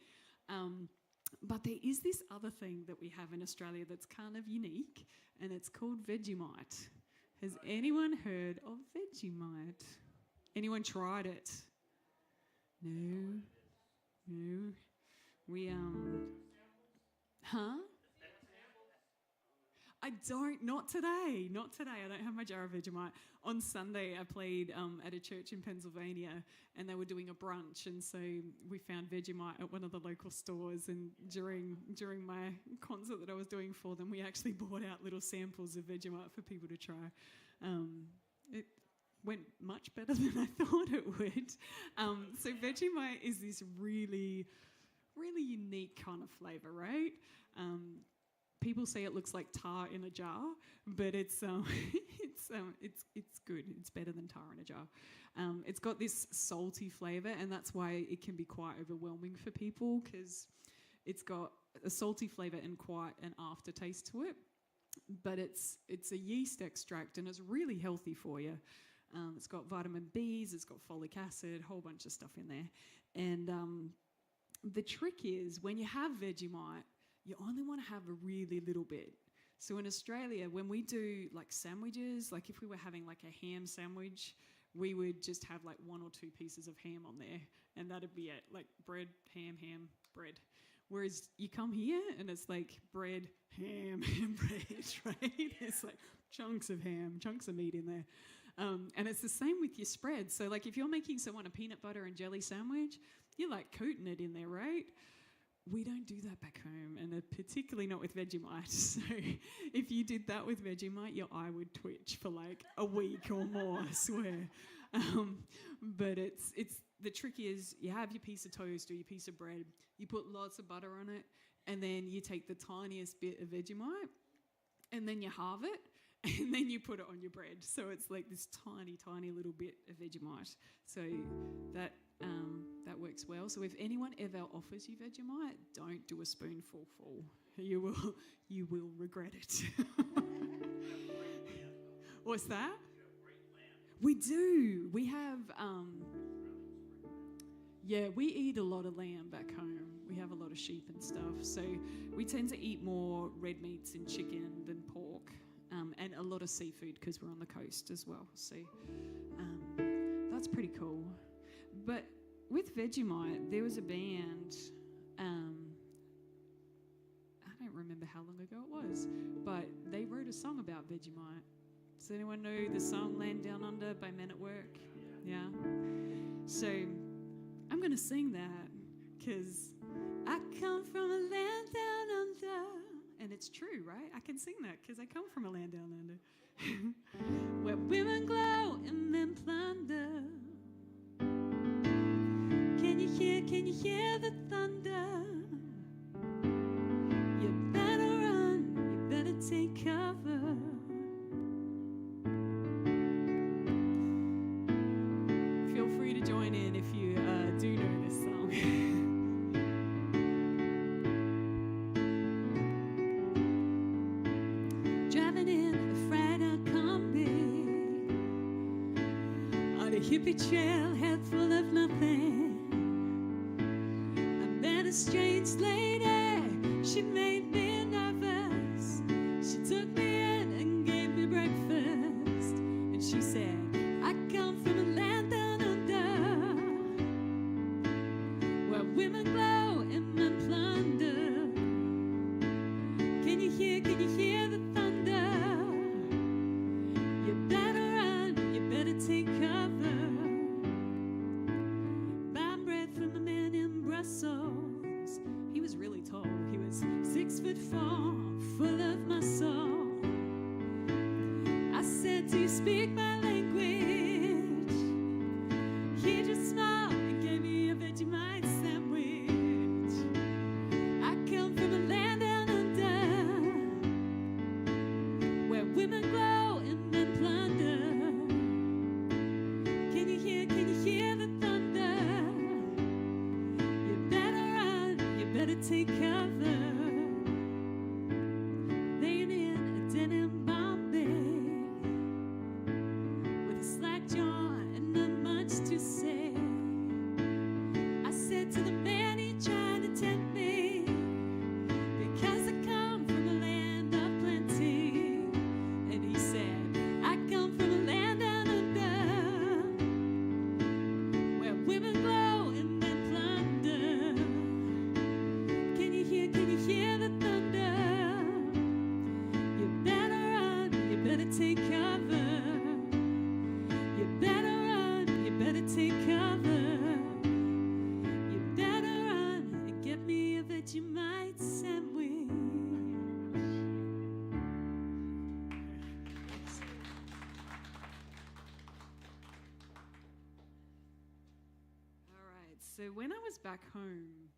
But there is this other thing that we have in Australia that's kind of unique, and it's called Vegemite. Has anyone heard of Vegemite? Anyone tried it? No. We huh? Not today. I don't have my jar of Vegemite. On Sunday, I played at a church in Pennsylvania, and they were doing a brunch, and so we found Vegemite at one of the local stores. And during my concert that I was doing for them, we actually brought out little samples of Vegemite for people to try. It went much better than I thought it would. So Vegemite is this really, really unique kind of flavour, right? People say it looks like tar in a jar, but it's good. It's better than tar in a jar. It's got this salty flavour, and that's why it can be quite overwhelming for people, because it's got a salty flavour and quite an aftertaste to it. But it's a yeast extract, and it's really healthy for you. It's got vitamin Bs, it's got folic acid, a whole bunch of stuff in there. And the trick is, when you have Vegemite, you only want to have a really little bit. So in Australia, when we do like sandwiches, like if we were having like a ham sandwich, we would just have like 1 or 2 pieces of ham on there, and that'd be it. Like bread, ham, bread. Whereas you come here and it's like bread, ham, and bread, right? It's like chunks of ham, chunks of meat in there. And it's the same with your spread. So like if you're making someone a peanut butter and jelly sandwich, you're like coating it in there, right? We don't do that back home, and particularly not with Vegemite. So if you did that with Vegemite, your eye would twitch for like a week or more, I swear. But it's the trick is, you have your piece of toast or your piece of bread, you put lots of butter on it, and then you take the tiniest bit of Vegemite, and then you halve it, and then you put it on your bread. So it's like this tiny, tiny little bit of Vegemite. So that works well. So if anyone ever offers you Vegemite, don't do a spoonful full. You will regret it. What's that? We do. We have, we eat a lot of lamb back home. We have a lot of sheep and stuff. So we tend to eat more red meats and chicken than pork, and a lot of seafood because we're on the coast as well. So that's pretty cool. But with Vegemite, there was a band, I don't remember how long ago it was, but they wrote a song about Vegemite. Does anyone know the song Land Down Under by Men at Work? Yeah? So I'm going to sing that because I come from a land down under. And it's true, right? I can sing that because I come from a land down under. Where women glow and men plunder. Can you hear the thunder? You better run, you better take cover. Feel free to join in if you do know this song. Driving in a Friday combi on a hippie trail, head full of nothing. A strange lady, she made me nervous. She can you hear the thunder? You better run, you better take cover. Bad breath from a man in Brussels. He was really tall. He was 6'4", full of muscle. I said, do you speak my language? He just smiled and gave me a Vegemite sandwich. I come from a land down under, where women glow and men plunder. Can you hear the thunder? You better run, you better take cover. Laying in a den in Bombay, with a slack jaw and not much to say. I said to the man he tried to tempt me, because I come from a land of plenty. And he said, I come from a land down under, where women glow and men plunder. Can you hear the thunder? You better run, you better take cover. You better run, you better take cover. You better run and get me a Vegemite sandwich. All right. So when I was back home,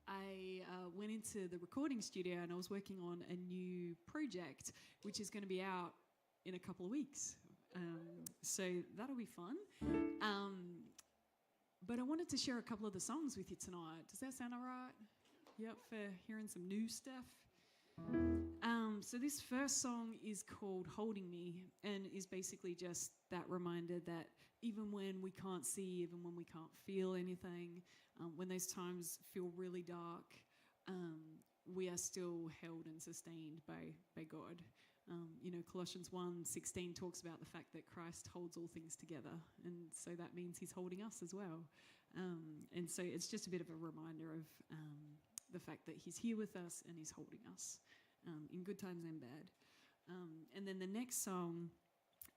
I went into the recording studio and I was working on a new project, which is going to be out in a couple of weeks. So that'll be fun. But I wanted to share a couple of the songs with you tonight. Does that sound all right? You up for hearing some new stuff? So this first song is called Holding Me, and is basically just that reminder that even when we can't see, even when we can't feel anything, when those times feel really dark, we are still held and sustained by God. Colossians 1:16 talks about the fact that Christ holds all things together, and so that means he's holding us as well. And so it's just a bit of a reminder of the fact that he's here with us and he's holding us in good times and bad. And then the next song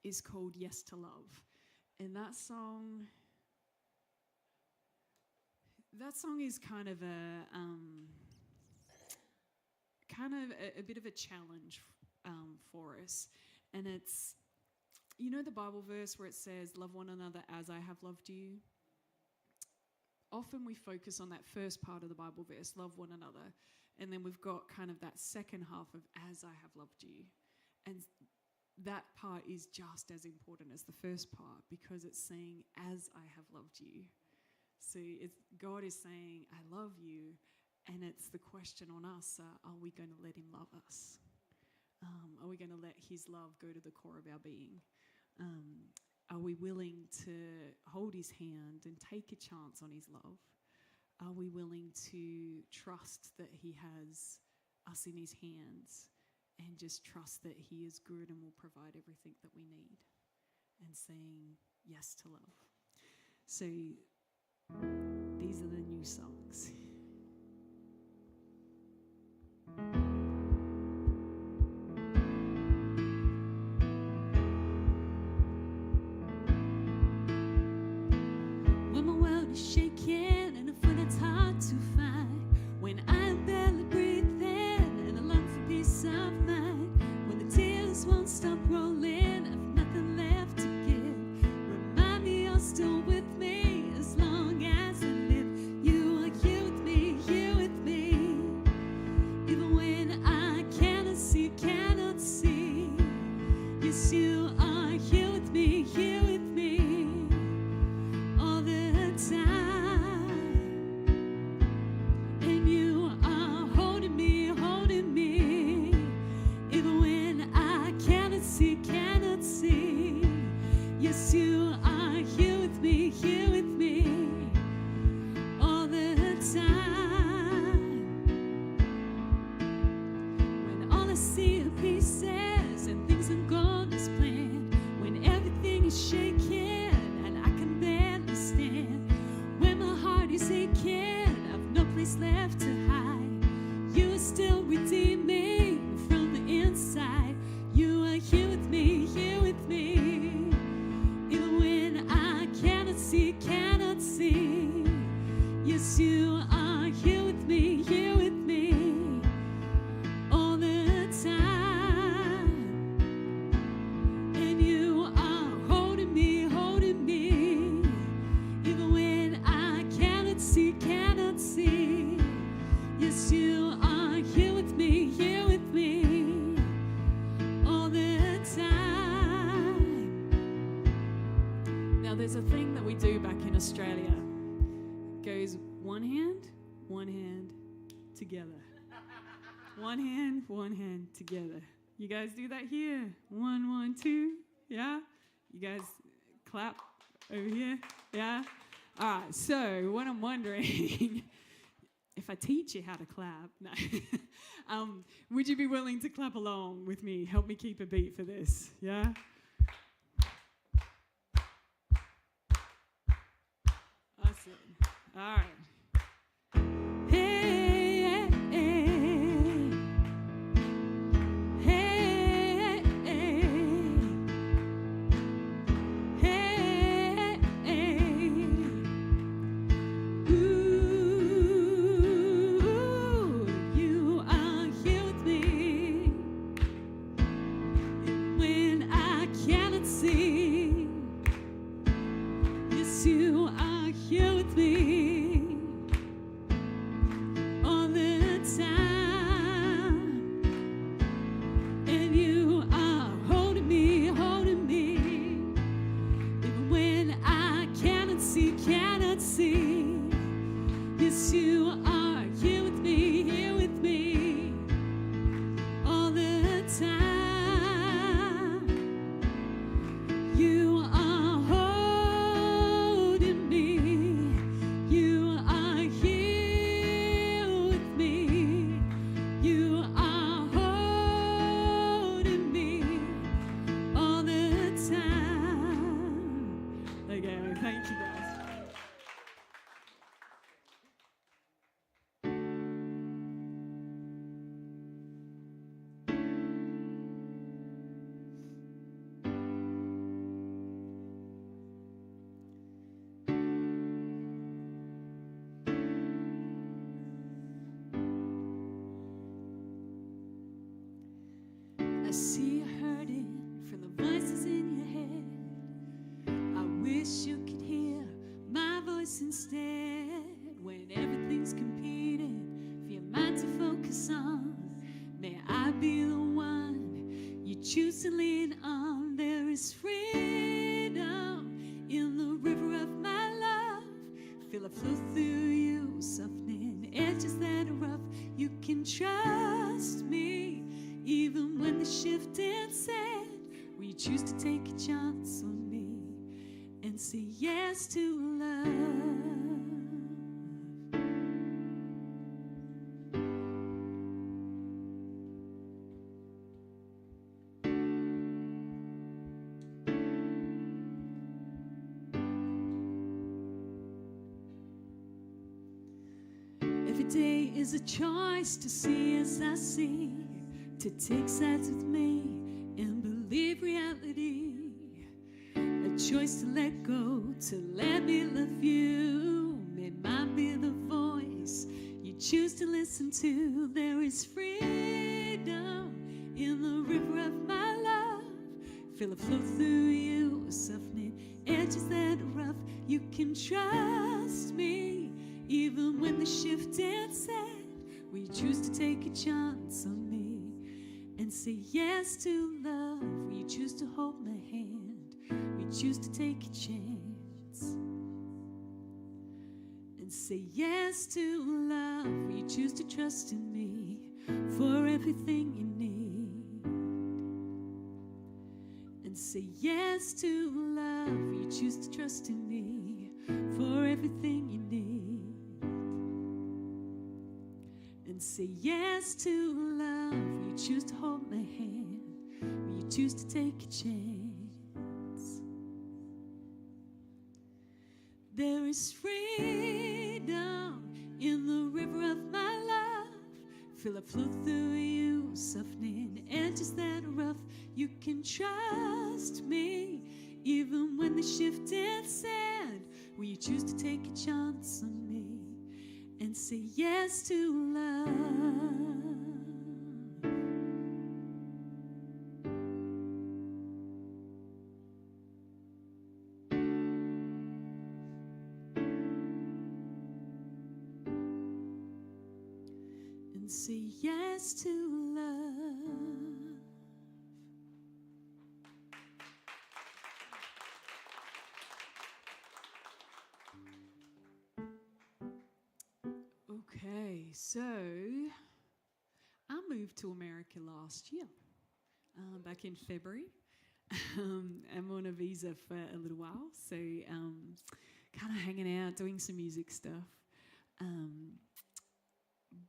is called Yes to Love. And that song is kind of a bit of a challenge for us. And it's, the Bible verse where it says, love one another as I have loved you. Often we focus on that first part of the Bible verse, love one another. And then we've got kind of that second half of as I have loved you. And that part is just as important as the first part, because it's saying as I have loved you. So God is saying, I love you. And it's the question on us, are we going to let him love us? Are we going to let his love go to the core of our being? Are we willing to hold his hand and take a chance on his love? Are we willing to trust that he has us in his hands and just trust that he is good and will provide everything that we need? And saying yes to love. So these are the new songs. When my world is shaking and I feel it's hard to find, when I'm barely breathing and I long for peace of mind, when the tears won't stop rolling, I've nothing left to give, remind me you're still with me as long as I live. You are here with me, here with me, even when I cannot see, cannot see. Yes, you are here with me, here with me, all the time. And you are holding me, even when I cannot see, cannot see. Yes, you are here with me, all the time. When all I see are pieces and things are gone as planned, when everything is shaking and I can barely stand, when my heart is aching, I've no place left to hide, you are still redeeming. in Australia. Goes one hand, together. One hand, together. You guys do that here? 1, 1, 2. Yeah? You guys clap over here? Yeah? All right, so what I'm wondering, if I teach you how to clap, no. Would you be willing to clap along with me? Help me keep a beat for this, yeah? That's it. All right. Hey, hey, hey, hey, hey, hey. Ooh, you are here with me when I cannot see. Yes, you are here with me all the time, and you are holding me, even when I cannot see. Yes, you are here with me all the time. You are holding me. You are here with me. You are holding me all the time. Okay, thank you guys. I see you hurting from the voices in your head. I wish you could hear my voice instead. When everything's competing for your mind to focus on, may I be the one you choose to lean on. There is freedom in the river of my love. Feel it flow through you, softening edges that are rough. You can trust me even when the shifting sand. Will you choose to take a chance on me and say yes to love? Every day is a choice to see as I see, to take sides with me and believe reality. A choice to let go, to let me love you. May mine be the voice you choose to listen to. There is freedom in the river of my love. Feel it flow through you, softening edges that are rough. You can trust me even when the shifting sand. Will you choose to take a chance on me and say yes to love? Will you choose to hold my hand? Will you choose to take a chance and say yes to love? Will you choose to trust in me for everything you need and say yes to love? Will you choose to trust in me for everything you need and say yes to love? Will you choose to hold my hand? Will you choose to take a chance? There is freedom in the river of my love. Feel it flow through you, softening edges that are rough. You can trust me even when the shifting sand. Will you choose to take a chance on me and say yes to love? And say yes to love. so I moved to America last year, back in February. I'm on a visa for a little while, so kind of hanging out, doing some music stuff.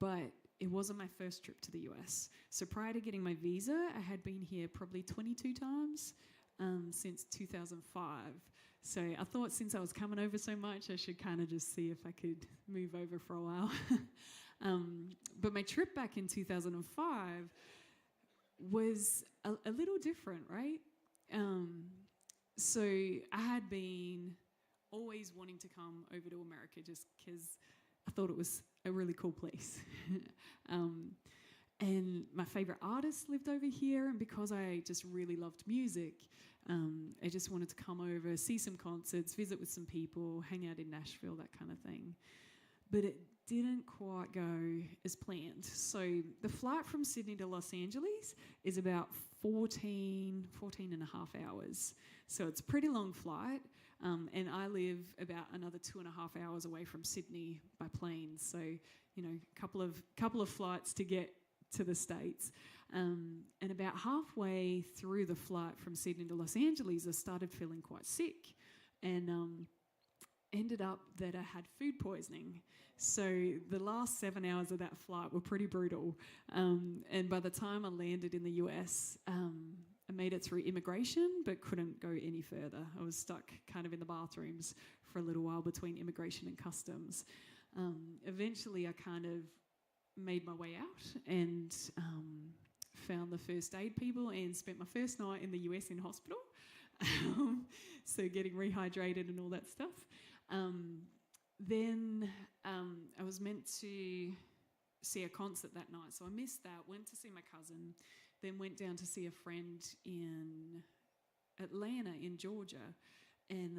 But it wasn't my first trip to the US. So prior to getting my visa, I had been here probably 22 times since 2005. So I thought since I was coming over so much, I should kind of just see if I could move over for a while. But my trip back in 2005 was a little different, right? So I had been always wanting to come over to America just because I thought it was a really cool place. And my favorite artist lived over here, and because I just really loved music, I just wanted to come over, see some concerts, visit with some people, hang out in Nashville, that kind of thing. But it didn't quite go as planned. So the flight from Sydney to Los Angeles is about 14 and a half hours. So it's a pretty long flight. And I live about another 2.5 hours away from Sydney by plane. So, you know, couple of flights to get to the States. And about halfway through the flight from Sydney to Los Angeles, I started feeling quite sick. And ended up that I had food poisoning. So the last 7 hours of that flight were pretty brutal. And by the time I landed in the US, I made it through immigration, but couldn't go any further. I was stuck kind of in the bathrooms for a little while between immigration and customs. Eventually, I kind of made my way out and found the first aid people and spent my first night in the US in hospital. So getting rehydrated and all that stuff. Then I was meant to see a concert that night, so I missed that, went to see my cousin, then went down to see a friend in Atlanta in Georgia, and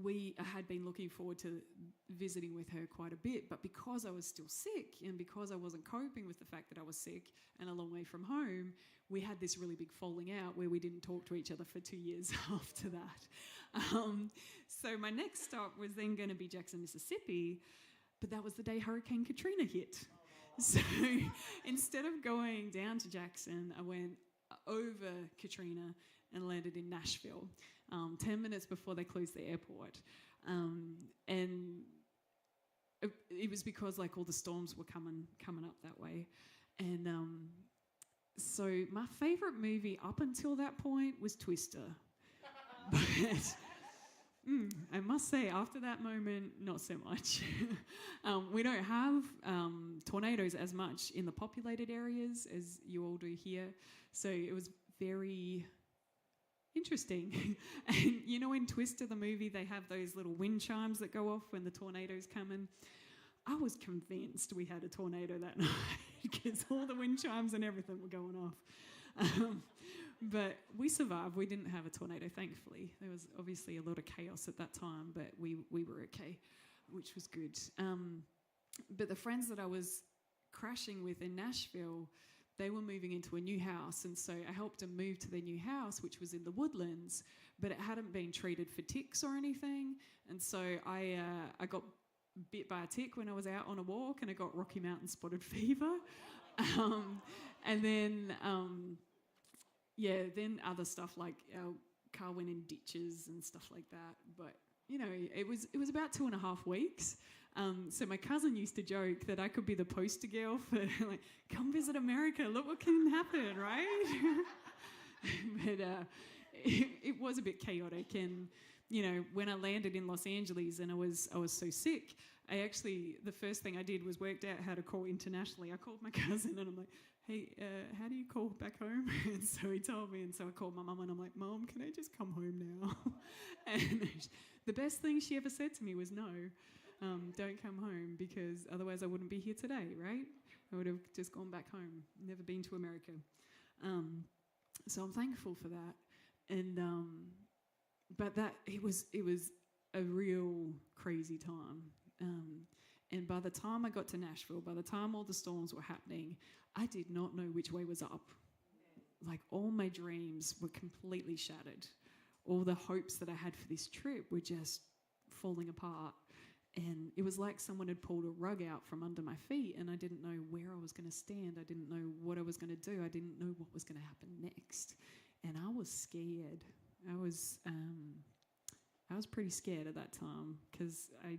I had been looking forward to visiting with her quite a bit, but because I was still sick and because I wasn't coping with the fact that I was sick and a long way from home, we had this really big falling out where we didn't talk to each other for 2 years after that. So my next stop was then going to be Jackson, Mississippi, but that was the day Hurricane Katrina hit. So instead of going down to Jackson, I went over Katrina and landed in Nashville 10 minutes before they closed the airport. And it was because like all the storms were coming up that way. And so my favorite movie up until that point was Twister. But I must say, after that moment, not so much. We don't have tornadoes as much in the populated areas as you all do here. So it was very interesting. And you know in Twister, the movie, they have those little wind chimes that go off when the tornado's coming. I was convinced we had a tornado that night because all the wind chimes and everything were going off. But we survived. We didn't have a tornado, thankfully. There was obviously a lot of chaos at that time, but we were okay, which was good. But the friends that I was crashing with in Nashville, they were moving into a new house, and so I helped them move to their new house, which was in the Woodlands, but it hadn't been treated for ticks or anything, and so I got bit by a tick when I was out on a walk, and I got Rocky Mountain spotted fever. And then... then other stuff like our car went in ditches and stuff like that. But, you know, it was about 2.5 weeks. So my cousin used to joke that I could be the poster girl for, like, come visit America, look what can happen, right? But it was a bit chaotic. And, you know, when I landed in Los Angeles and I was so sick, the first thing I did was worked out how to call internationally. I called my cousin and I'm like, hey, how do you call back home? And so he told me, and so I called my mum and I'm like, Mum, can I just come home now? And the best thing she ever said to me was no, don't come home because otherwise I wouldn't be here today, right? I would have just gone back home, never been to America. So I'm thankful for that. And but it was a real crazy time. And by the time I got to Nashville, by the time all the storms were happening, I did not know which way was up. Like all my dreams were completely shattered. All the hopes that I had for this trip were just falling apart. And it was like someone had pulled a rug out from under my feet, and I didn't know where I was going to stand. I didn't know what I was going to do. I didn't know what was going to happen next. And I was scared. I was pretty scared at that time because I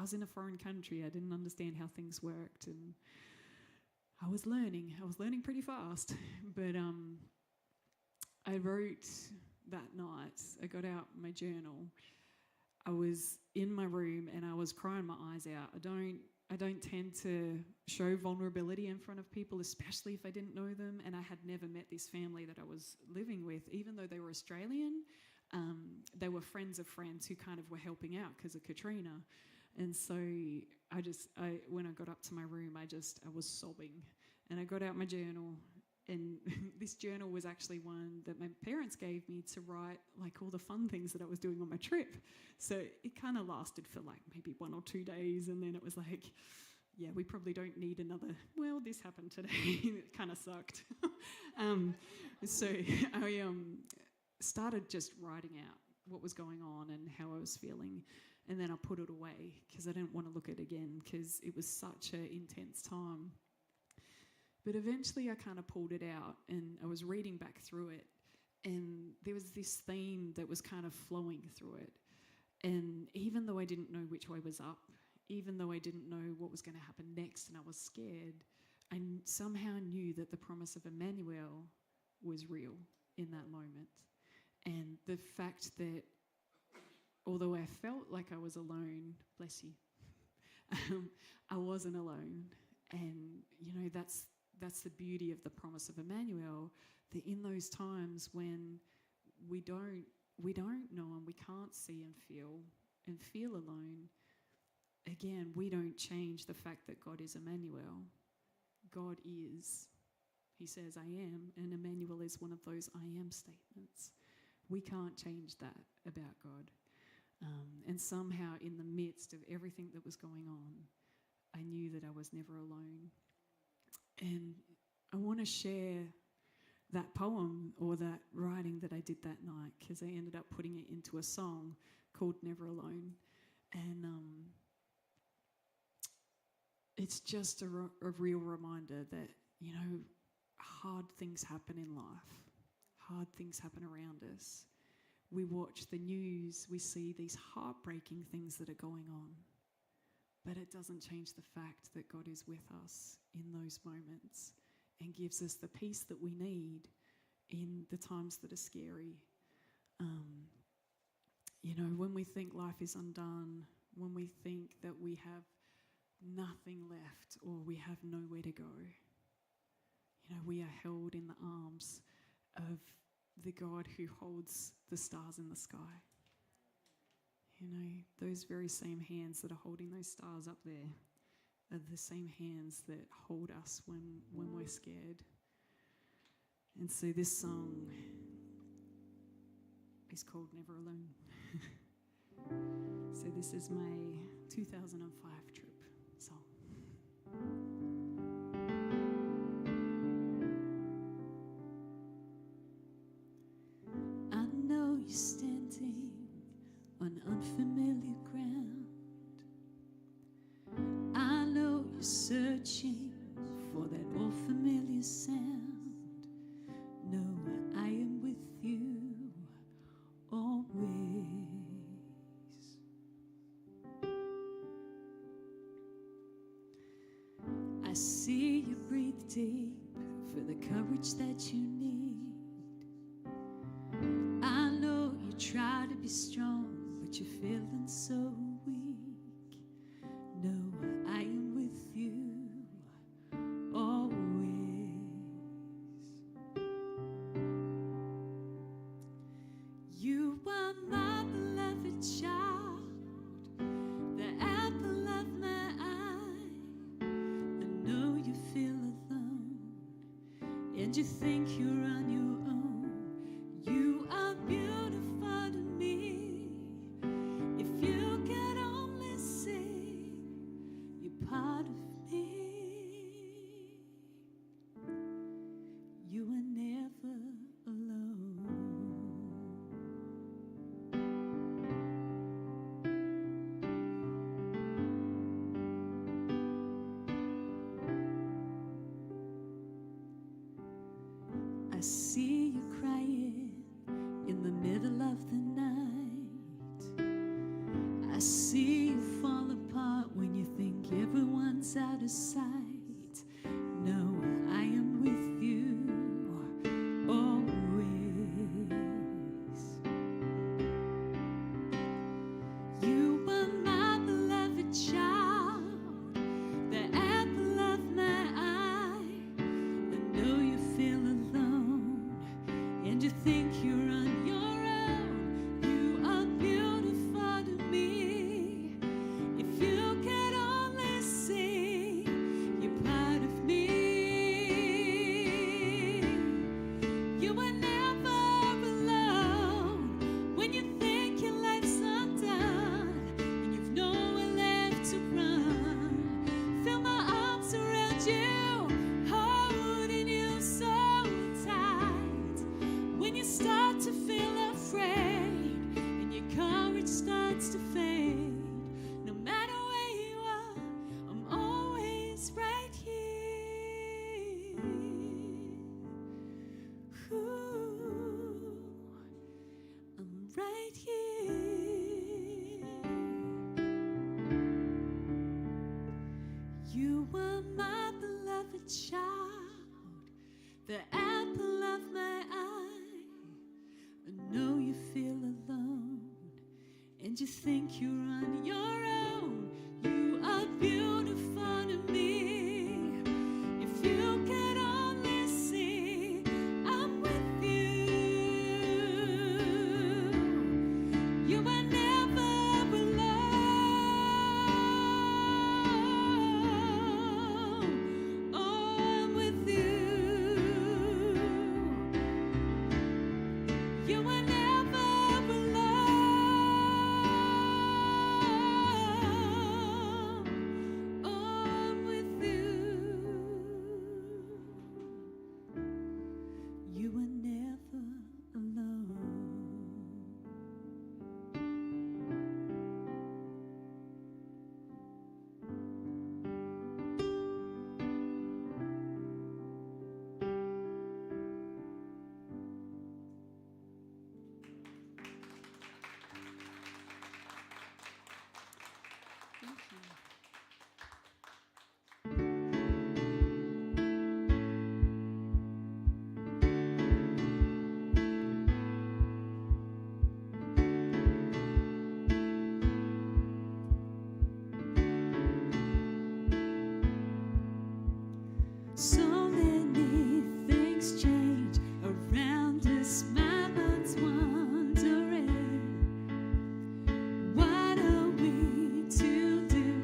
was in a foreign country. I didn't understand how things worked, and I was learning. I was learning pretty fast. But I wrote that night. I got out my journal. I was in my room and I was crying my eyes out. I don't tend to show vulnerability in front of people, especially if I didn't know them. And I had never met this family that I was living with, even though they were Australian. They were friends of friends who kind of were helping out because of Katrina. And so when I got up to my room, I was sobbing. And I got out my journal. And this journal was actually one that my parents gave me to write like all the fun things that I was doing on my trip. So it kind of lasted for like maybe 1 or 2 days. And then it was like, yeah, we probably don't need another, well, this happened today. It kind of sucked. So I started just writing out what was going on and how I was feeling. And then I put it away because I didn't want to look at it again because it was such an intense time. But eventually I kind of pulled it out and I was reading back through it, and there was this theme that was kind of flowing through it. And even though I didn't know which way was up, even though I didn't know what was going to happen next and I was scared, I somehow knew that the promise of Emmanuel was real in that moment. And the fact that although I felt like I was alone, bless you, I wasn't alone. And, you know, that's the beauty of the promise of Emmanuel, that in those times when we don't know and we can't see and feel alone, again, we don't change the fact that God is Emmanuel. God is. He says, I am, and Emmanuel is one of those I am statements. We can't change that about God. And somehow in the midst of everything that was going on, I knew that I was never alone. And I want to share that poem or that writing that I did that night, because I ended up putting it into a song called Never Alone. And it's just a real reminder that, you know, hard things happen in life. Hard things happen around us. We watch the news, we see these heartbreaking things that are going on. But it doesn't change the fact that God is with us in those moments and gives us the peace that we need in the times that are scary. You know, when we think life is undone, when we think that we have nothing left or we have nowhere to go, you know, we are held in the arms of the God who holds the stars in the sky. You know, those very same hands that are holding those stars up there are the same hands that hold us when we're scared. And so this song is called Never Alone. So this is my 2005 trip song. I know you're standing on unfamiliar ground. I know you're searching for that old familiar sound. No, I am with you always. I see you breathe deep for the courage that you need. I know you try to be strong, but you're feeling so weak. No, I am with you always. You are my beloved child, the apple of my eye. I know you feel alone, and you think you're on your own. You are beautiful to me. If you could only see, you're part of me. You are never alone. I see you crying in the middle of the night. I see you fall apart when you think everyone's out of sight. No, I am with you always. You were my beloved child, the apple of my eye. I know you feel alone and you think you're on your own. You are beautiful to me. If you could only see, you're part of me. You were never alone when you think your life's undone and you've nowhere left to run. Feel my arms around you, holding you so tight. When you start to feel afraid and your courage starts to fade, no matter where you are, I'm always right here. Ooh, I'm right here. You were my beloved child, the apple of my eye. I know you feel alone and you think you're on your own. You are beautiful to me. If you could only see, I'm with you. You were never alone. Oh, I'm with you. You were never alone. Oh, I'm with you. You were never alone. Thank you. So many things change around us. My mind's wondering, what are we to do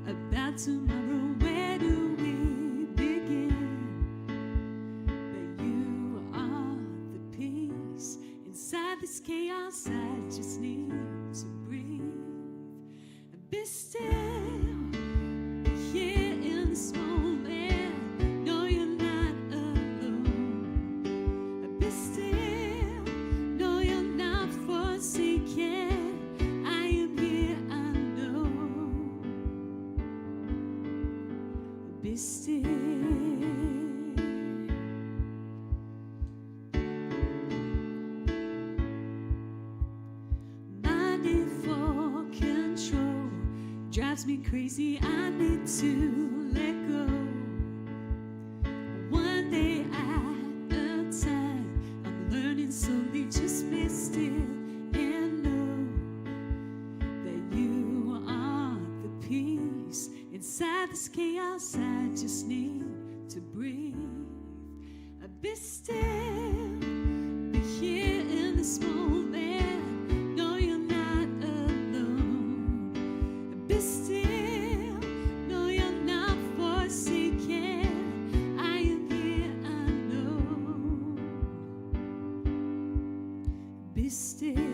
about tomorrow? Where do we begin? But you are the peace inside this chaos. I just need to breathe and be still. Here in this moment, know you're not alone. Be still, know you're not forsaken. I am here, I know. Be still. My need for control drives me crazy. I need to let go. One day at a time, I'm learning slowly. Just be still and know that you are the peace inside this chaos. I just need to breathe. Be still, be here in this moment. Know you're not alone. Be still, know you're not forsaken. I am here, I know. Be still.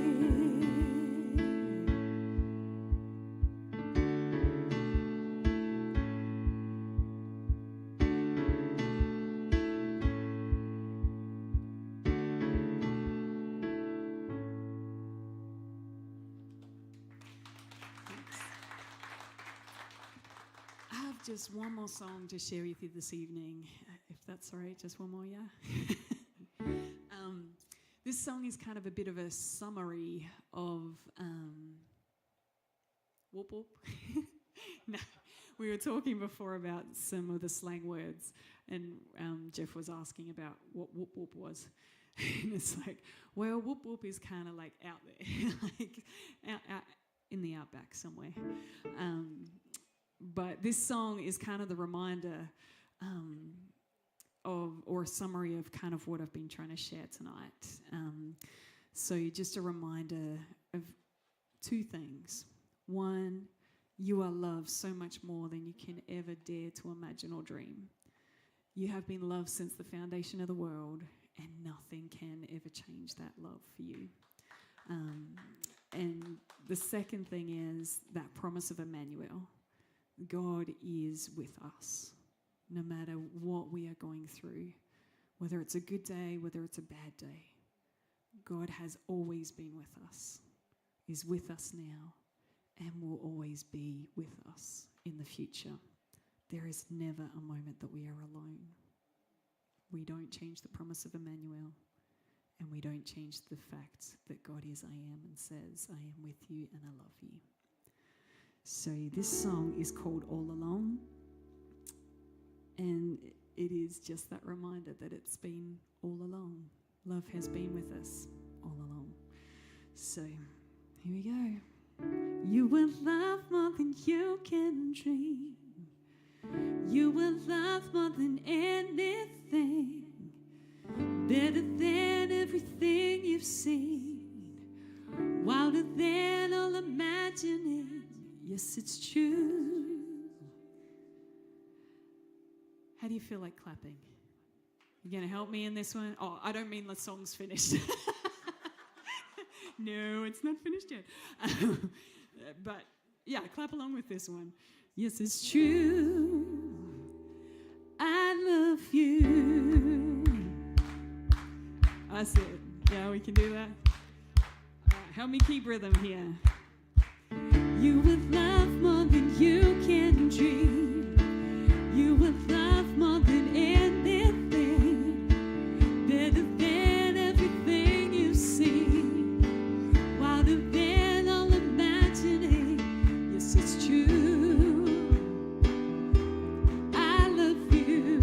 I have just one more song to share with you this evening, if that's all right. Just one more, yeah? This song is kind of a bit of a summary of whoop whoop. No, we were talking before about some of the slang words, and Jeff was asking about what whoop whoop was. And it's like, well, whoop whoop is kind of like out there, like out in the outback somewhere. But this song is kind of the reminder or a summary of kind of what I've been trying to share tonight. So just a reminder of two things. One, you are loved so much more than you can ever dare to imagine or dream. You have been loved since the foundation of the world, and nothing can ever change that love for you. And the second thing is that promise of Emmanuel. God is with us, no matter what we are going through, whether it's a good day, whether it's a bad day. God has always been with us, is with us now, and will always be with us in the future. There is never a moment that we are alone. We don't change the promise of Emmanuel, and we don't change the fact that God is I am and says, I am with you and I love you. So this song is called All Along, and it is just that reminder that it's been all along. Love has been with us all along. So here we go. You will love more than you can dream. You will love more than anything, better than everything you've seen, wilder than all imagining. Yes, it's true. How do you feel like clapping? You going to help me in this one? Oh, I don't mean the song's finished. No, it's not finished yet. But yeah, clap along with this one. Yes, it's true. I love you. That's it. Yeah, we can do that. All right, help me keep rhythm here. You will love more than you can dream. You will love more than anything, better than everything you've seen, wilder than all imagining. Yes, it's true. I love you.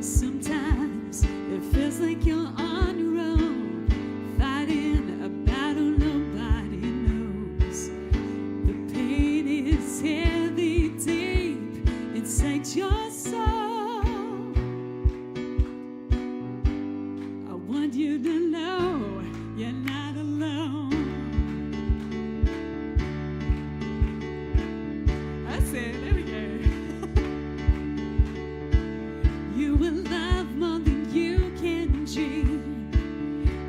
Sometimes it feels like you're on your own, fighting a battle nobody knows. The pain is heavy, deep inside your soul. I want you to know you're not alone. That's it. There we go. You will love more than you can dream.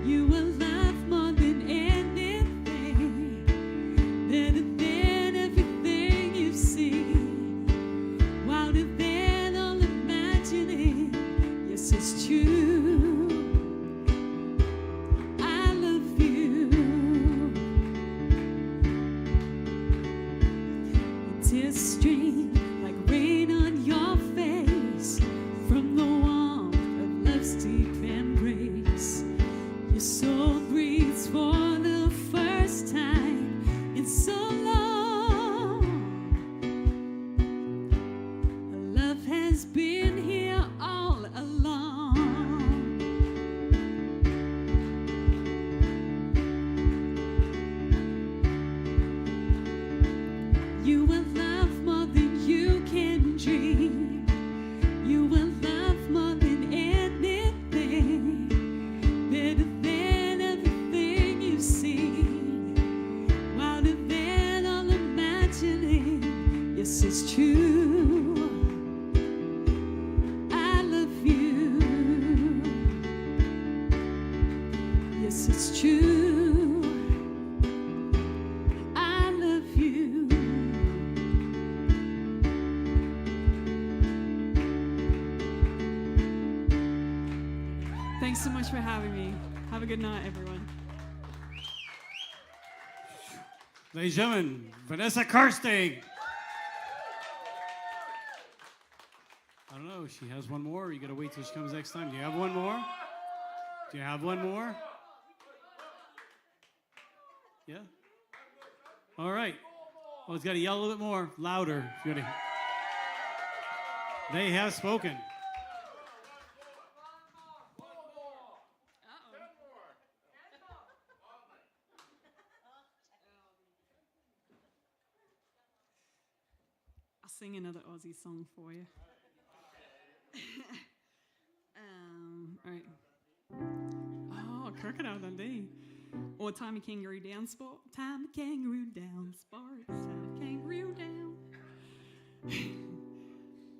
You will love more than anything, better than everything you've seen, wilder than all imagining. Yes, it's true. I love you. Tears stream like rain on your face from the warmth of love's deep embrace. Your soul breathes for the first time in so long. Love has been here all along. You will love more than you can dream. You will love more than anything, better than everything you've seen, wilder than all imagining. Yes, it's true. I love you. Yes, it's true. I love you. Thanks so much for having me. Have a good night, everyone. Ladies and gentlemen, Vanessa Kersting. Oh, she has one more, or you got to wait till she comes next time? Do you have one more? Do you have one more? Yeah? All right. Oh, it's got to yell a little bit more, louder. If you gotta... They have spoken. I'll sing another Aussie song for you. Right. Oh, Crocodile Dundee. Or Time a Kangaroo Down Sport. Time a Kangaroo Down Sport. Time a Kangaroo Down.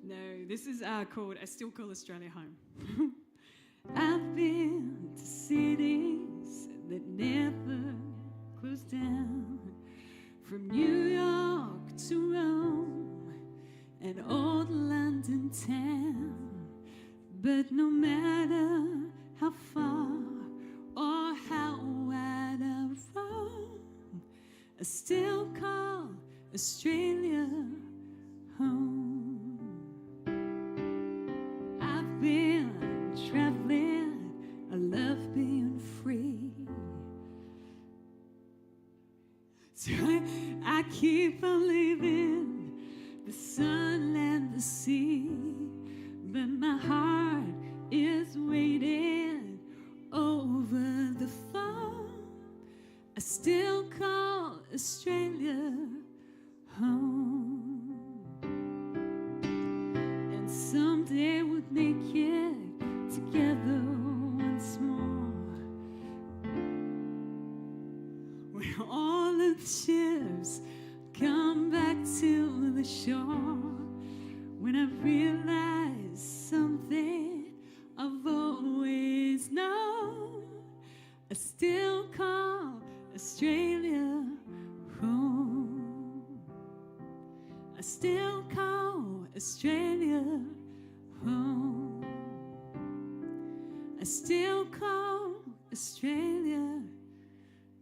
No, this is called I Still Call Australia Home. I've been to cities that never close down, from New York to Rome and old London town. But no matter how far or how wide I roam, I still call Australia home. I've been traveling, I love being free. So I keep on leaving the sun and the sea, but my heart is waiting over the phone. I still call Australia home, and someday we'll make it together once more, when all the ships come back to the shore, when I realize something I've always known. I still call Australia home. I still call Australia home. I still call Australia,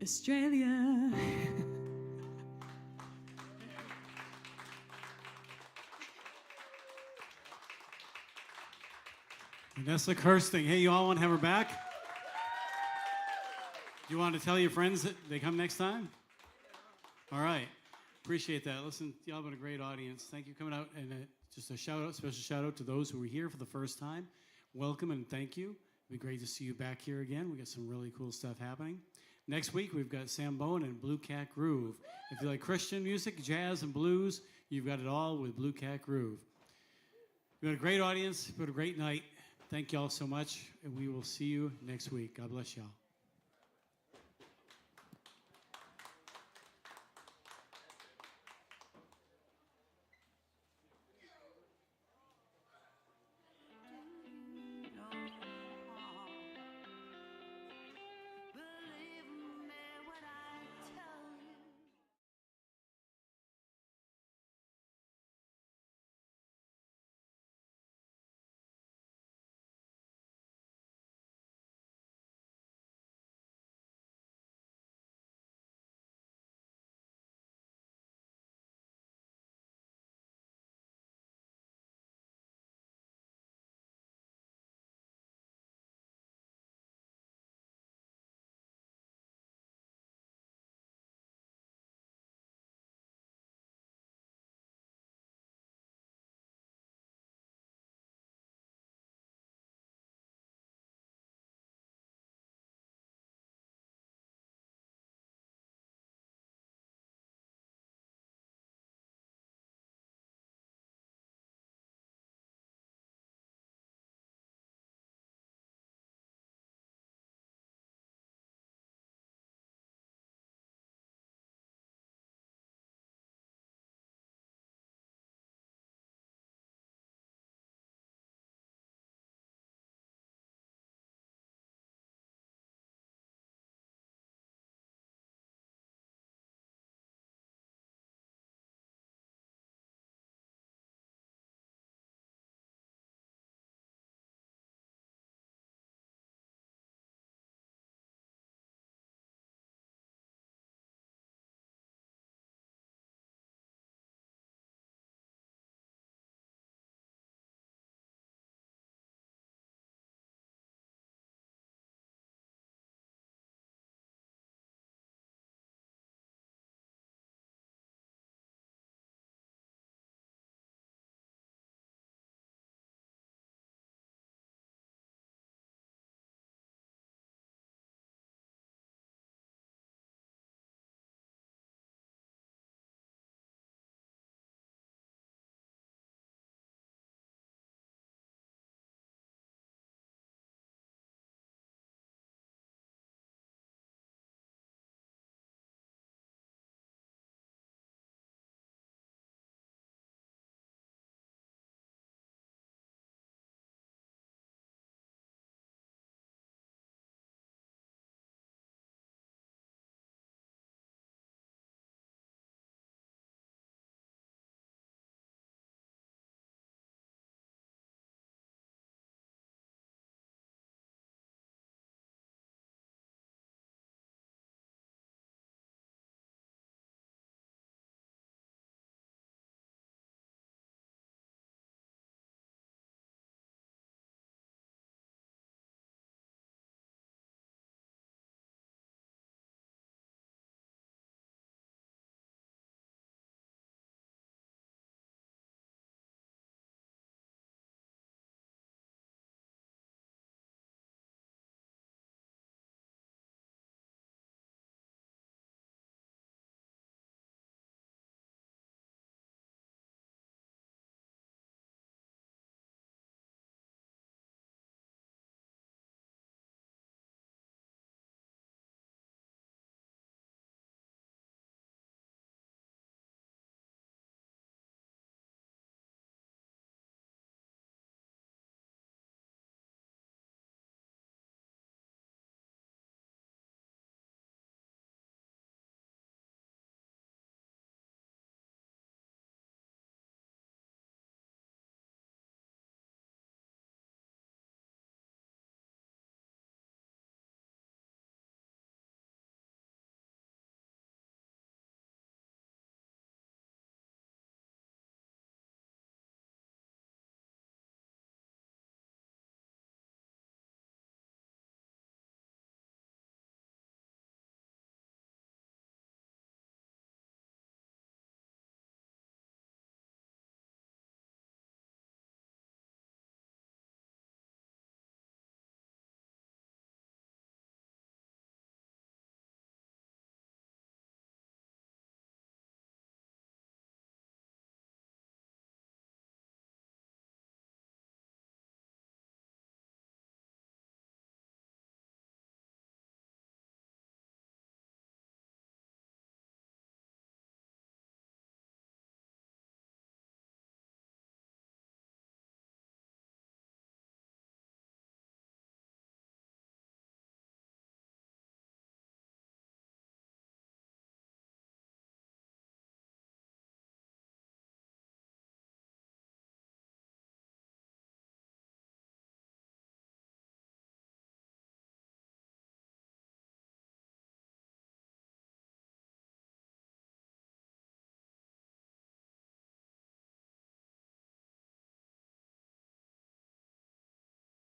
Australia. Vanessa Kersting. Hey, you all want to have her back? Do you want to tell your friends that they come next time? All right. Appreciate that. Listen, y'all have been a great audience. Thank you for coming out. And just a shout out, special shout out to those who were here for the first time. Welcome and thank you. It'd be great to see you back here again. We got some really cool stuff happening. Next week, we've got Sam Bowen and Blue Cat Groove. If you like Christian music, jazz, and blues, you've got it all with Blue Cat Groove. We've got a great audience. We've got a great night. Thank you all so much, and we will see you next week. God bless y'all.